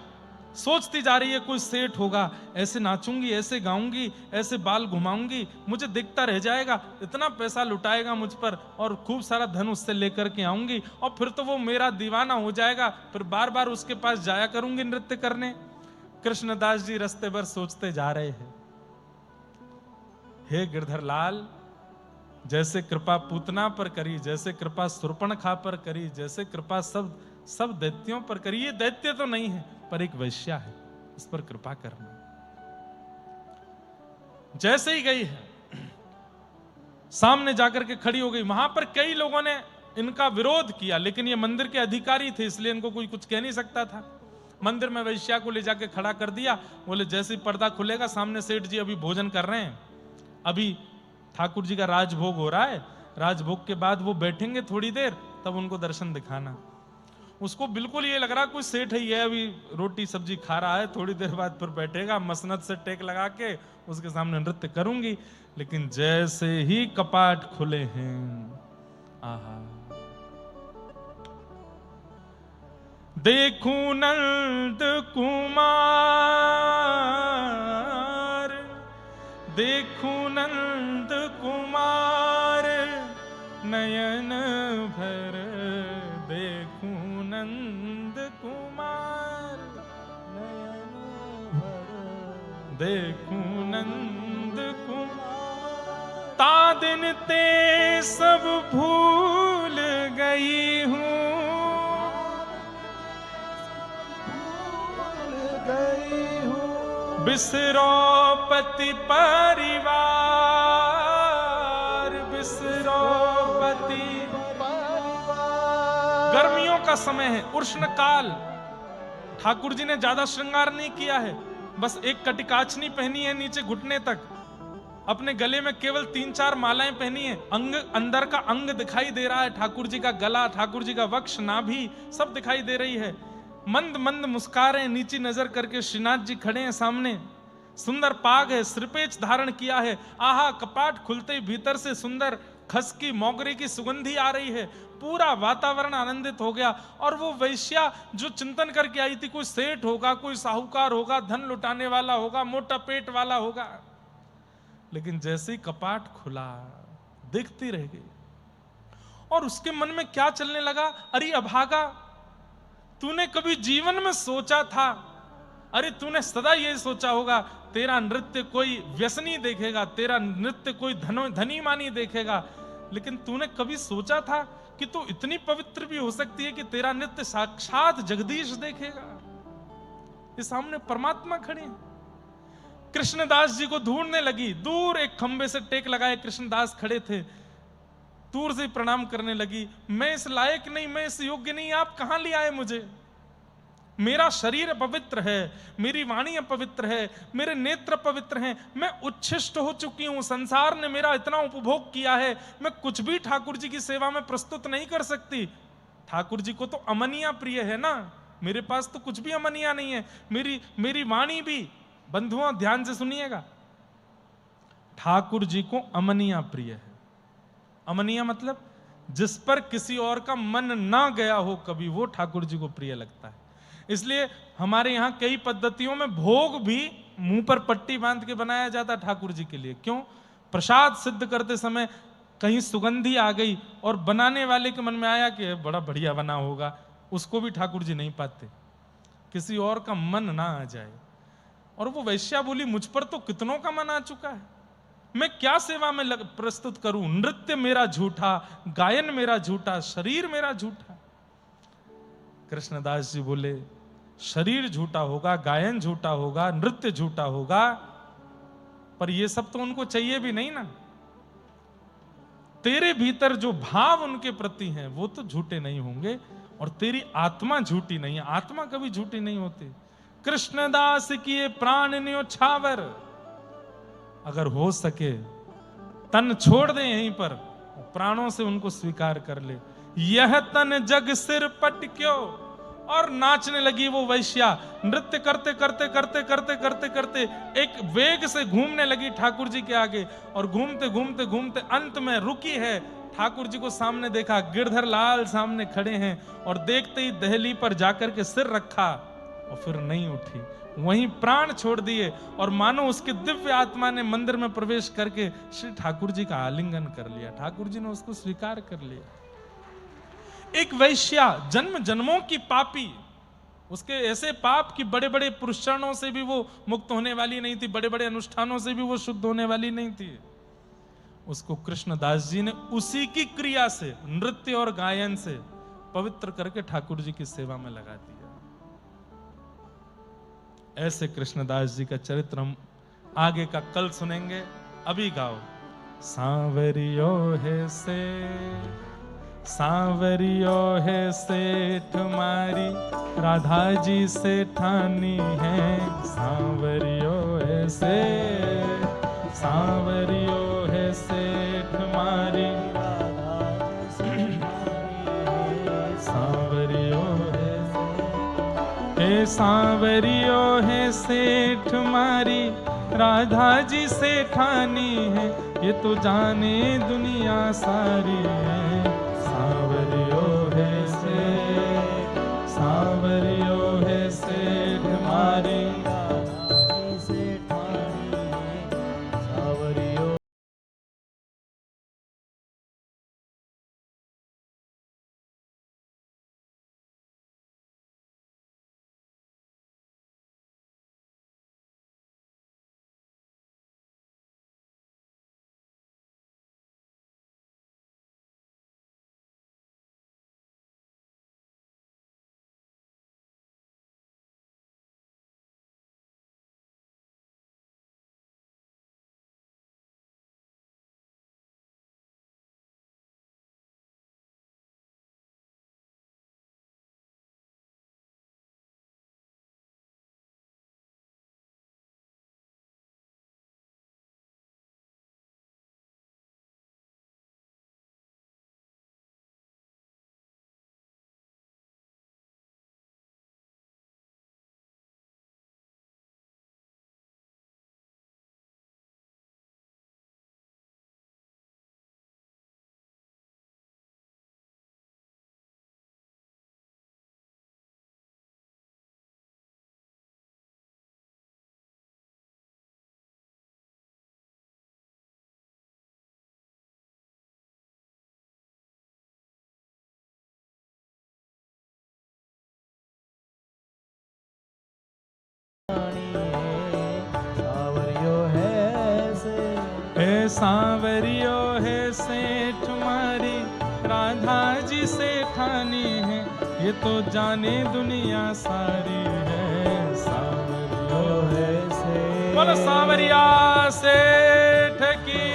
सोचती जा रही है कोई सेठ होगा, ऐसे नाचूंगी, ऐसे गाऊंगी, ऐसे बाल घुमाऊंगी, मुझे दिखता रह जाएगा, इतना पैसा लुटाएगा मुझ पर और खूब सारा धन उससे लेकर के आऊंगी, और फिर तो वो मेरा दीवाना हो जाएगा, फिर बार बार उसके पास जाया करूंगी नृत्य करने। कृष्णदास जी रास्ते भर सोचते जा रहे हैं, हे गिरधर लाल, जैसे कृपा पूतना पर करी, जैसे कृपा सुर्पणखा पर करी, जैसे कृपा सब दैत्यों पर करी, ये दैत्य तो नहीं है पर एक वैश्या है, इस पर कृपा करना। जैसे ही गई है, सामने जाकर के खड़ी हो गई। वहां पर कई लोगों ने इनका विरोध किया, लेकिन ये मंदिर के अधिकारी थे, इसलिए इनको कोई कुछ कह नहीं सकता था। मंदिर में वैश्या को ले जाके खड़ा कर दिया। बोले जैसे ही पर्दा खुलेगा, सामने सेठ जी अभी भोजन कर रहे हैं, अभी ठाकुर जी का राजभोग हो रहा है, राजभोग के बाद वो बैठेंगे थोड़ी देर, तब उनको दर्शन दिखाना। उसको बिल्कुल ये लग रहा कोई सेठ ही है, अभी रोटी सब्जी खा रहा है, थोड़ी देर बाद फिर बैठेगा, मसनद से टेक लगा के उसके सामने नृत्य करूंगी। लेकिन जैसे ही कपाट खुले हैं, आहा, देखूं नंद कुमार, देखूं नंद कुमार, नयन भर देखूं नंद कुमार, नयन भर देखूं नंद कुमार, तादिन ते सब भूल गई हूँ, बिसरो पति परिवार, बिसरो पति परिवार। गर्मियों का समय है, उष्ण काल। ठाकुर जी ने ज्यादा श्रृंगार नहीं किया है, बस एक कटिकाचनी पहनी है नीचे घुटने तक, अपने गले में केवल 3-4 मालाएं पहनी है, अंग अंदर का अंग दिखाई दे रहा है, ठाकुर जी का गला, ठाकुर जी का वक्ष, नाभि सब दिखाई दे रही है। मंद मंद मुस्का रहे हैं, नीची नजर करके श्रीनाथ जी खड़े हैं सामने, सुंदर पाग है, सिरपेच धारण किया है। आहा, कपाट खुलते ही भीतर से सुंदर खसकी मोगरे की सुगंधी आ रही है, पूरा वातावरण आनंदित हो गया। और वो वैश्या जो चिंतन करके आई थी, कोई सेठ होगा, कोई साहूकार होगा, धन लुटाने वाला होगा, मोटा पेट वाला होगा, लेकिन जैसे ही कपाट खुला देखती रह गई। और उसके मन में क्या चलने लगा, अरे अभागा, तूने कभी जीवन में सोचा था, अरे तूने सदा ये सोचा होगा तेरा नृत्य कोई व्यसनी देखेगा, तेरा नृत्य कोई धनी मानी देखेगा, लेकिन तूने कभी सोचा था कि तू इतनी पवित्र भी हो सकती है कि तेरा नृत्य साक्षात जगदीश देखेगा। ये सामने परमात्मा खड़े हैं। कृष्णदास जी को ढूंढने लगी, दूर एक खंबे से टेक लगाए कृष्णदास खड़े थे, दूर से प्रणाम करने लगी। मैं इस लायक नहीं, मैं इस योग्य नहीं, आप कहां ले आए मुझे? मेरा शरीर पवित्र है, मेरी वाणी पवित्र है, मेरे नेत्र पवित्र हैं, मैं उच्छिष्ट हो चुकी हूं, संसार ने मेरा इतना उपभोग किया है, मैं कुछ भी ठाकुर जी की सेवा में प्रस्तुत नहीं कर सकती। ठाकुर जी को तो अमनिया प्रिय है ना, मेरे पास तो कुछ भी अमनिया नहीं है। मेरी वाणी भी बंधुओं ध्यान से सुनिएगा, ठाकुर जी को अमनिया प्रिय है। अमनिया मतलब जिस पर किसी और का मन ना गया हो कभी, वो ठाकुर जी को प्रिय लगता है। इसलिए हमारे यहाँ कई पद्धतियों में भोग भी मुंह पर पट्टी बांध के बनाया जाता है ठाकुर जी के लिए। क्यों? प्रसाद सिद्ध करते समय कहीं सुगंधी आ गई और बनाने वाले के मन में आया कि बड़ा बढ़िया बना होगा, उसको भी ठाकुर जी नहीं पाते, किसी और का मन ना आ जाए। और वो वैश्या बोली, मुझ पर तो कितनों का मन आ चुका है, मैं क्या सेवा में प्रस्तुत करूं? नृत्य मेरा झूठा, गायन मेरा झूठा, शरीर मेरा झूठा। कृष्णदास जी बोले, शरीर झूठा होगा, गायन झूठा होगा, नृत्य झूठा होगा, पर ये सब तो उनको चाहिए भी नहीं ना। तेरे भीतर जो भाव उनके प्रति हैं वो तो झूठे नहीं होंगे, और तेरी आत्मा झूठी नहीं है। आत्मा कभी झूठी नहीं होती। कृष्णदास किए प्राण न्योछावर, अगर हो सके तन छोड़ दे यहीं पर, प्राणों से उनको स्वीकार कर ले। यह तन जग सिर पट क्यों, और नाचने लगी वो वैश्या। नृत्य करते करते करते करते करते करते एक वेग से घूमने लगी ठाकुर जी के आगे, और घूमते घूमते घूमते अंत में रुकी है। ठाकुर जी को सामने देखा, गिरधर लाल सामने खड़े हैं, और देखते ही दहली पर जाकर के सिर रखा और फिर नहीं उठी, वहीं प्राण छोड़ दिए। और मानो उसके दिव्य आत्मा ने मंदिर में प्रवेश करके श्री ठाकुर जी का आलिंगन कर लिया। ठाकुर जी ने उसको स्वीकार कर लिया। एक वैश्या, जन्म जन्मों की पापी, उसके ऐसे पाप कि बड़े बड़े पुरुषारणों से भी वो मुक्त होने वाली नहीं थी, बड़े बड़े अनुष्ठानों से भी वो शुद्ध होने वाली नहीं थी। उसको कृष्णदास जी ने उसी की क्रिया से, नृत्य और गायन से पवित्र करके ठाकुर जी की सेवा में लगा दिया। ऐसे कृष्णदास जी का चरित्र हम आगे का कल सुनेंगे। अभी गाओ, सांवरियो है से, सांवरियो है सेठ मारी, राधा जी से ठानी है। सांवरियो है से, सांवरियो है सेठ मारी, सांवरियो हे सांवरियो है सेठ मारी, राधा जी से ठानी है। ये तो जाने दुनिया सारी है। सांवरियो है से, सांवरियो है सेठ मारी, राधा जी से ठानी है। सांवरियो सांवरियो है सेठ मारी, राधा जी से ठानी है। ये तो जाने दुनिया सारी है। सांवरियो है से, बोलो सांवरिया सेठ की।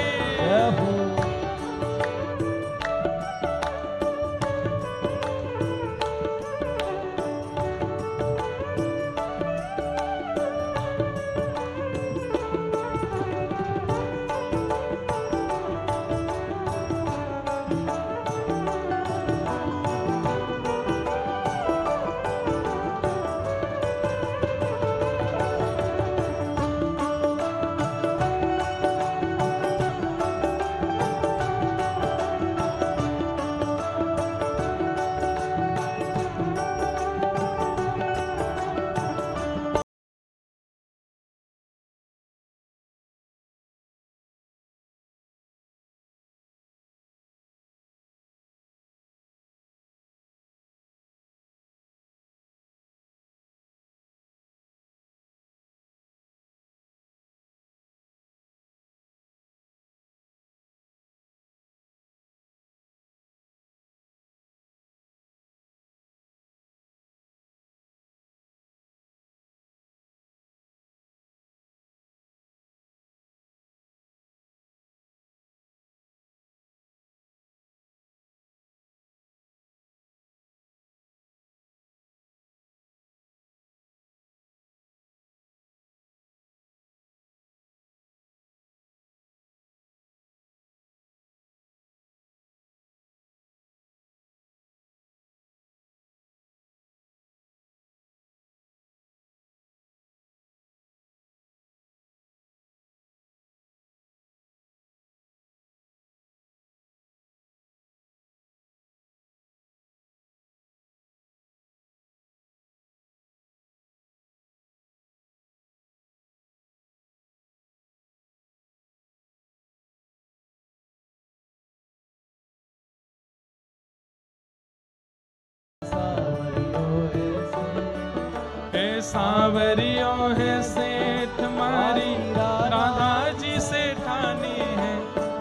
सांवरियो है सेठ मारी राधा जी सेठानी है,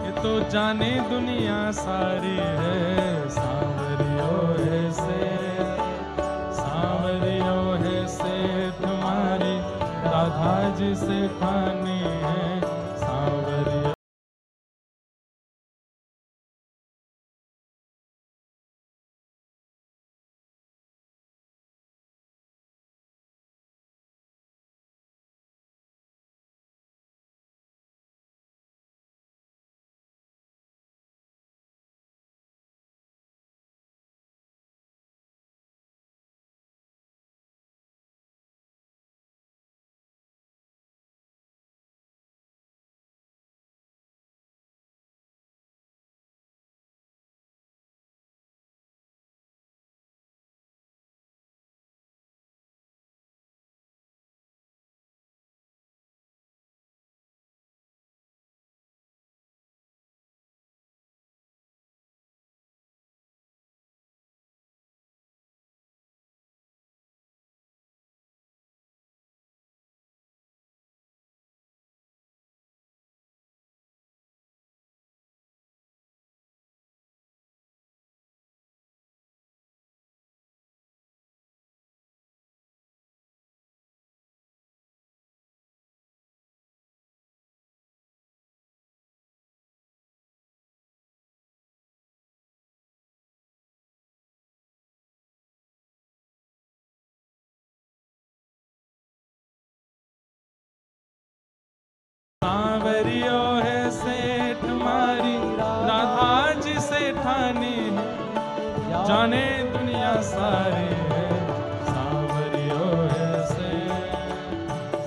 ये तो जाने दुनिया सारी है। सांवरियो है सेठ, सांवरियो है सेठ मारी राधा जी सेठानी है, सांवरियो। सांवरियो है सेठ मारी राधा जी सेठानी है, जाने दुनिया सारी है। सांवरियो है सेठ,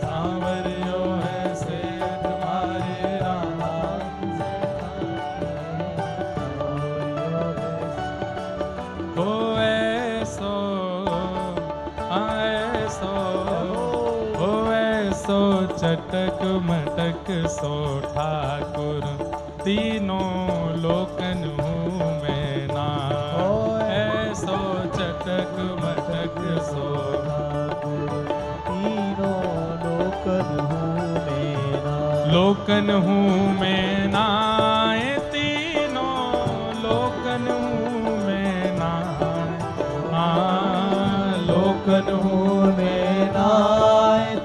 सांवरियो है सेठ मारी राधा जी सेठानी है। हो ऐसो ऐसो हो ऐसो चटक मटक सो ठाकुर, तीनों लोकन हूँ मैं ना। ऐसो चटक मटक सो ठाकुर, तीनों लोकन हूँ मेरा। लोकन हूँ मैं ना, ये तीनों लोकन हूँ मैं ना। लोकन हूँ मैं ना,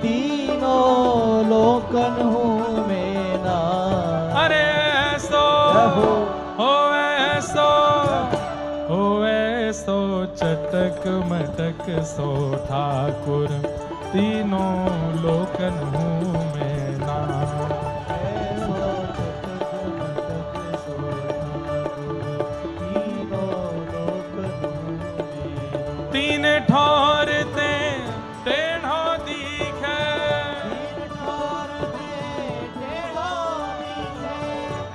तीनों लोकन हूँ मेरा। अरे ऐसो हो ऐसो हो ऐसो चटक मटक सो ठाकुर, तीनों लोकन हूँ मैं ना। ऐसो चटक मटक सो ठाकुर, तीनों लोकन हूँ मेरा। तीन ठौरते टेढ़ो दिखे,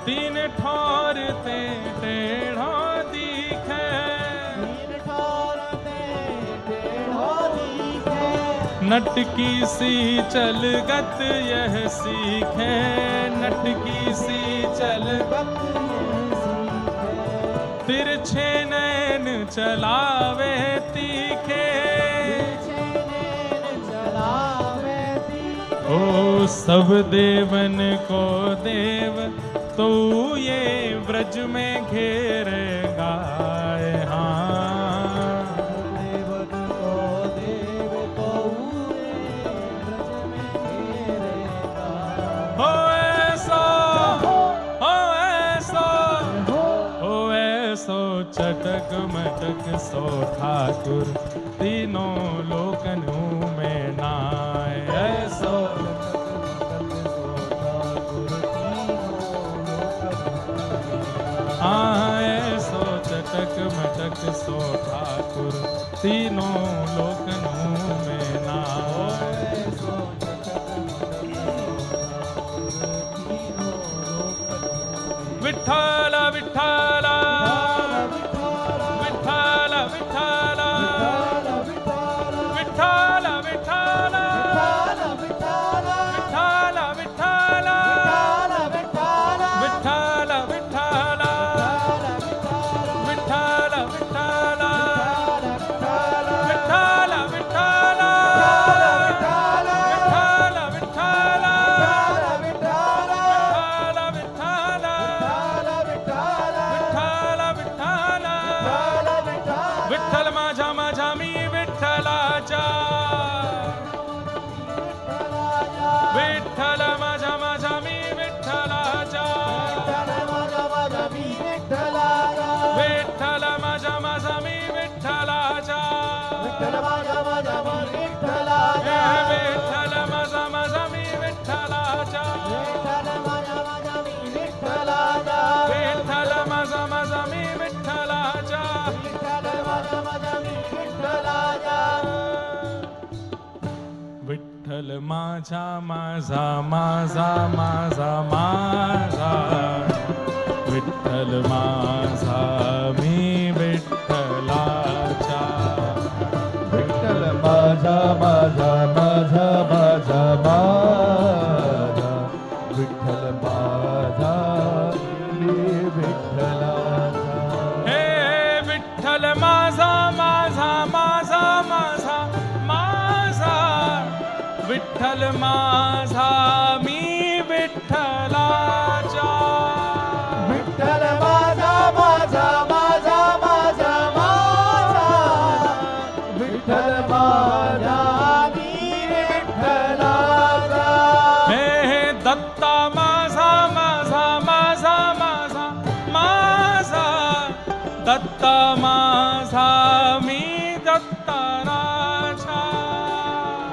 तीन ठौरते टेढ़ो दिखे। नटकी सी चलगत यह सीखे, नटकी सी चलगत तिरछे नैन चलावे तीखे। ओ सब देवन को देव तो ये ब्रज में घेरेगा। हाँ देवन को देव तो ये ब्रज में घेरेगा। हो ऐसो हो ऐसो हो ऐसो चटक मटक सो ठाकुर, तीनों लोकन हूँ मैं नाय। ऐसो ऐसो चटक मटक सो ठाकुर, तीनों लोकन हूँ मैं नाय। विठ्ठल विठ्ठल विठ्ठल विठ्ठल विठ्ठल विठ्ठल विठ्ठल विठ्ठल विठ्ठल विठ्ठल विठ्ठल विठ्ठल विठ्ठल विठ्ठल माझा माझा माझा माझा माझा विठ्ठल माझा मी विठ्ठलाचा विठ्ठल माझा माझा माझा माझा माझा विठ्ठल माझा मी विठ्ठलाचा हे विठ्ठल माझा माझा माझा माझा माझा विठ्ठल माझा मी विठ्ठलाचा विठ्ठल माझा माझा माझा माझा माझा विठ्ठल माझा मी विठ्ठलाचा हे दत्ता माझा माझा माझा माझा माझा दत्ता माझा मी दत्ताराचा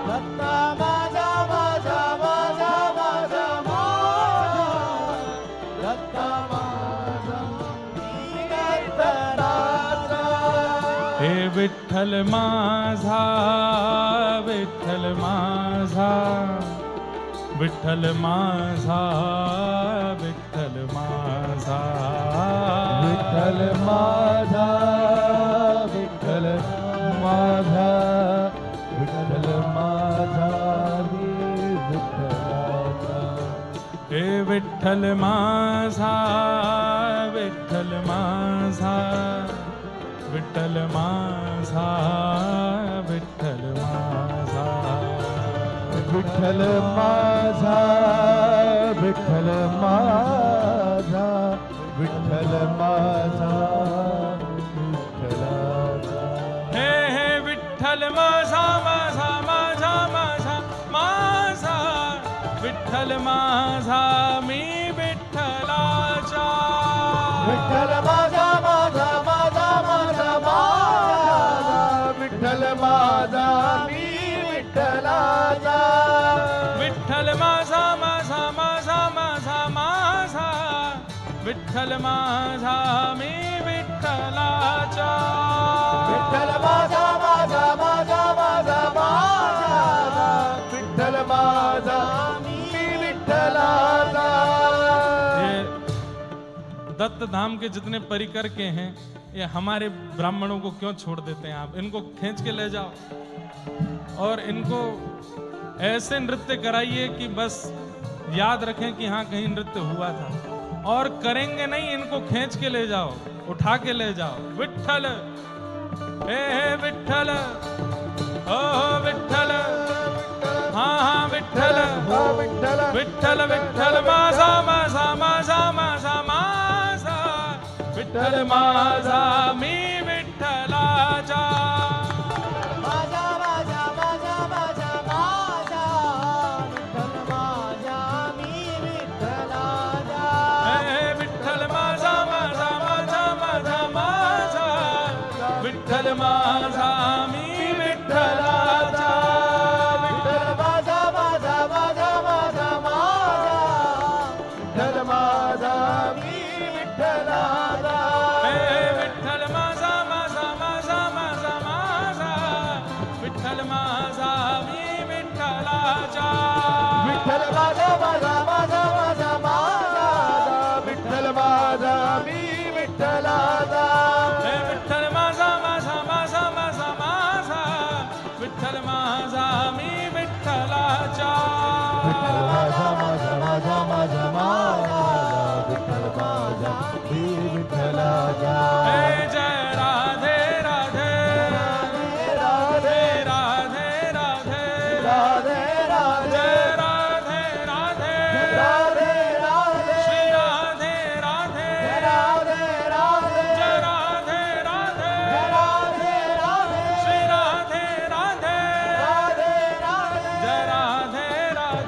दत्ता माझा माझा माझा माझा माझा दत्ता माझा मी दत्ताराचा हे विठ्ठल माझा विठ्ठल माझा विठ्ठल माझा विठ्ठल माझा विठ्ठल माझा विठ्ठल माझा विठ्ठल माझा मी विठ्ठलाचा हे विठ्ठल माझा विठ्ठल माझा विठ्ठल माझा विठ्ठल माझा विठ्ठल माझा विठ्ठल माझा विठ्ठल माझा विठ्ठलाचा हे विठ्ठल माझा माझा माझा माझा माझा विठ्ठल माझा मी विठ्ठलाचा विठ्ठल माझा माझा माझा माझा माझा विठ्ठल माझा मी विठ्ठलाचा विठ्ठल माझा माझा माझा माझा माझा विठ्ठल माझा मी विठ्ठलाचा विठ्ठल माझा माझा माझा माझा माझा विठ्ठल माझा मी विठ्ठलाचा ये दत्त धाम के जितने परिकर के हैं ये हमारे ब्राह्मणों को क्यों छोड़ देते हैं आप इनको खींच के ले जाओ और इनको ऐसे नृत्य कराइए कि बस याद रखें कि हाँ कहीं नृत्य हुआ था और करेंगे नहीं इनको खींच के ले जाओ उठा के ले जाओ विठ्ठल हे विठ्ठल ओ विठ्ठल हाँ हाँ विठ्ठल विठ्ठल विठ्ठल विठ्ठल माझा माझा माझा माझा माझा विठ्ठल माझा मी विठ्ठलाचा माझा माझा माझा माझा माझा विठ्ठल माझा मी विठ्ठलाचा हे विठ्ठल माझा माझा माझा माझा माझा विठ्ठल माझा मी विठ्ठलाचा विठ्ठल माझा माझा माझा माझा माझा विठ्ठल माझा मी विठ्ठलाचा हे विठ्ठल माझा माझा माझा माझा माझा विठ्ठल माझा मी विठ्ठलाचा विठ्ठल माझा माझा माझा माझा माझा विठ्ठल माझा मी विठ्ठलाचा हे विठ्ठल माझा माझा माझा माझा माझा विठ्ठल माझा मी विठ्ठलाचा विठ्ठल माझा माझा माझा माझा माझा विठ्ठल माझा मी विठ्ठलाचा हे जय राधे राधे राधे राधे राधे राधे राधे जय राधे राधे राधे राधे श्री राधे राधे राधे राधे जय राधे राधे राधे राधे श्री राधे राधे राधे राधे जय राधे राधे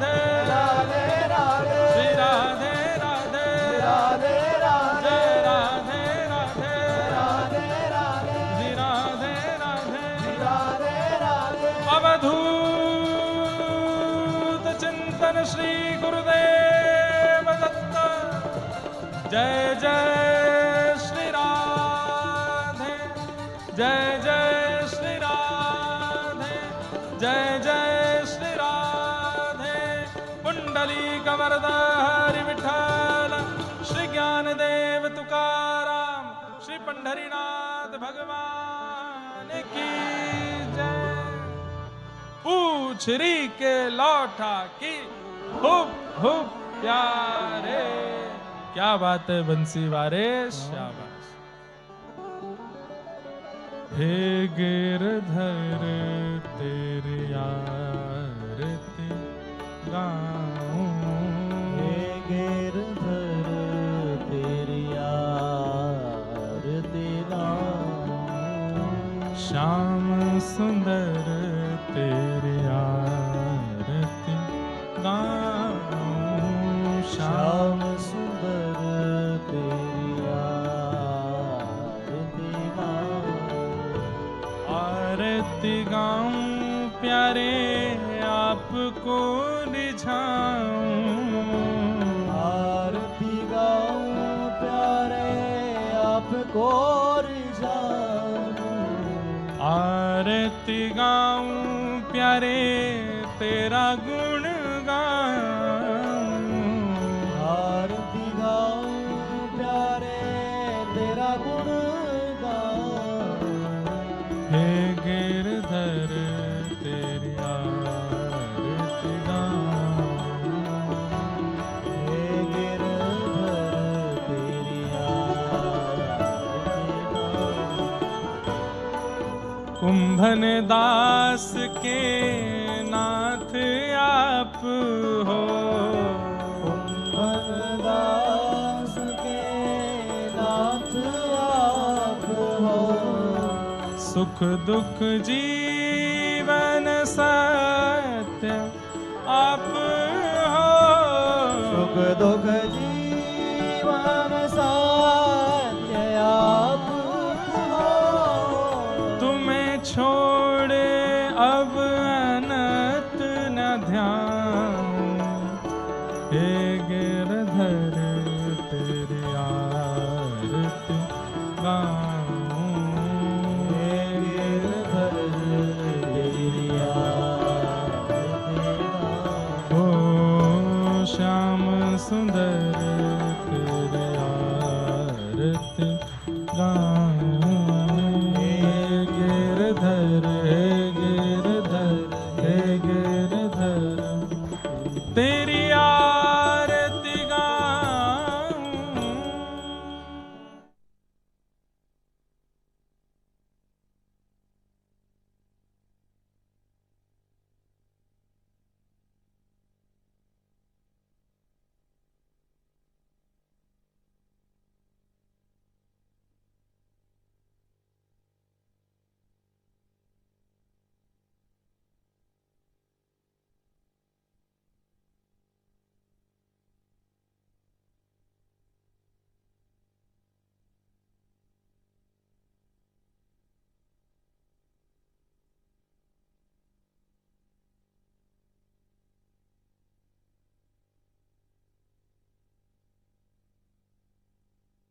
राधे राधे श्री राधे राधे राधे राधे जय राधे राधे राधे राधे श्री राधे राधे राधे राधे अवधूत चिंतन श्री गुरुदेव दत्त जय जय श्री राधे जय जय श्री राधे जय जय श्री राधे पुंडलीक वरद हरि विठ्ठल, श्री ज्ञानदेव तुकाराम, श्री पंढरीनाथ भगवान की जय। पूछरी के लौटा की हुब हुब प्यारे। क्या बात है बंसी वारे, शाबाश। हे गिरधर तेरी आरती गाऊं, हे गिरधर तेरी आरती गाऊं, श्याम सुंदर तेरी आरती गाऊं, श्याम सुंदर तेरी आरती गाऊं, आरती गाऊं प्यारे आपको रिझाऊं, आरती गाऊं प्यारे आपको रिझाऊं, आरती गाऊं प्यारे तेरा गुण गाऊं, आरती गाऊं प्यारे तेरा गुण गाऊं, हे गिरधर तेरी आरती गाऊं, हे गिरधर तेरी आरती गाऊं, कुंभन दास के नाथ आप हो, कुंभनदास के नाथ आप हो, सुख दुख जीवन सत्य आप हो, सुख दुख जीवन साथ्य आप हो, तुम्हें छोड़े अब अनंत न ध्यान, हे गिरधर तेरी आरती गाऊं, हे गिरधर तेरी आरती गाऊं, ओ श्याम सुंदर तेरी आरती गाऊं, हे गिरधर हे गिरधर हे गिरधर तेरी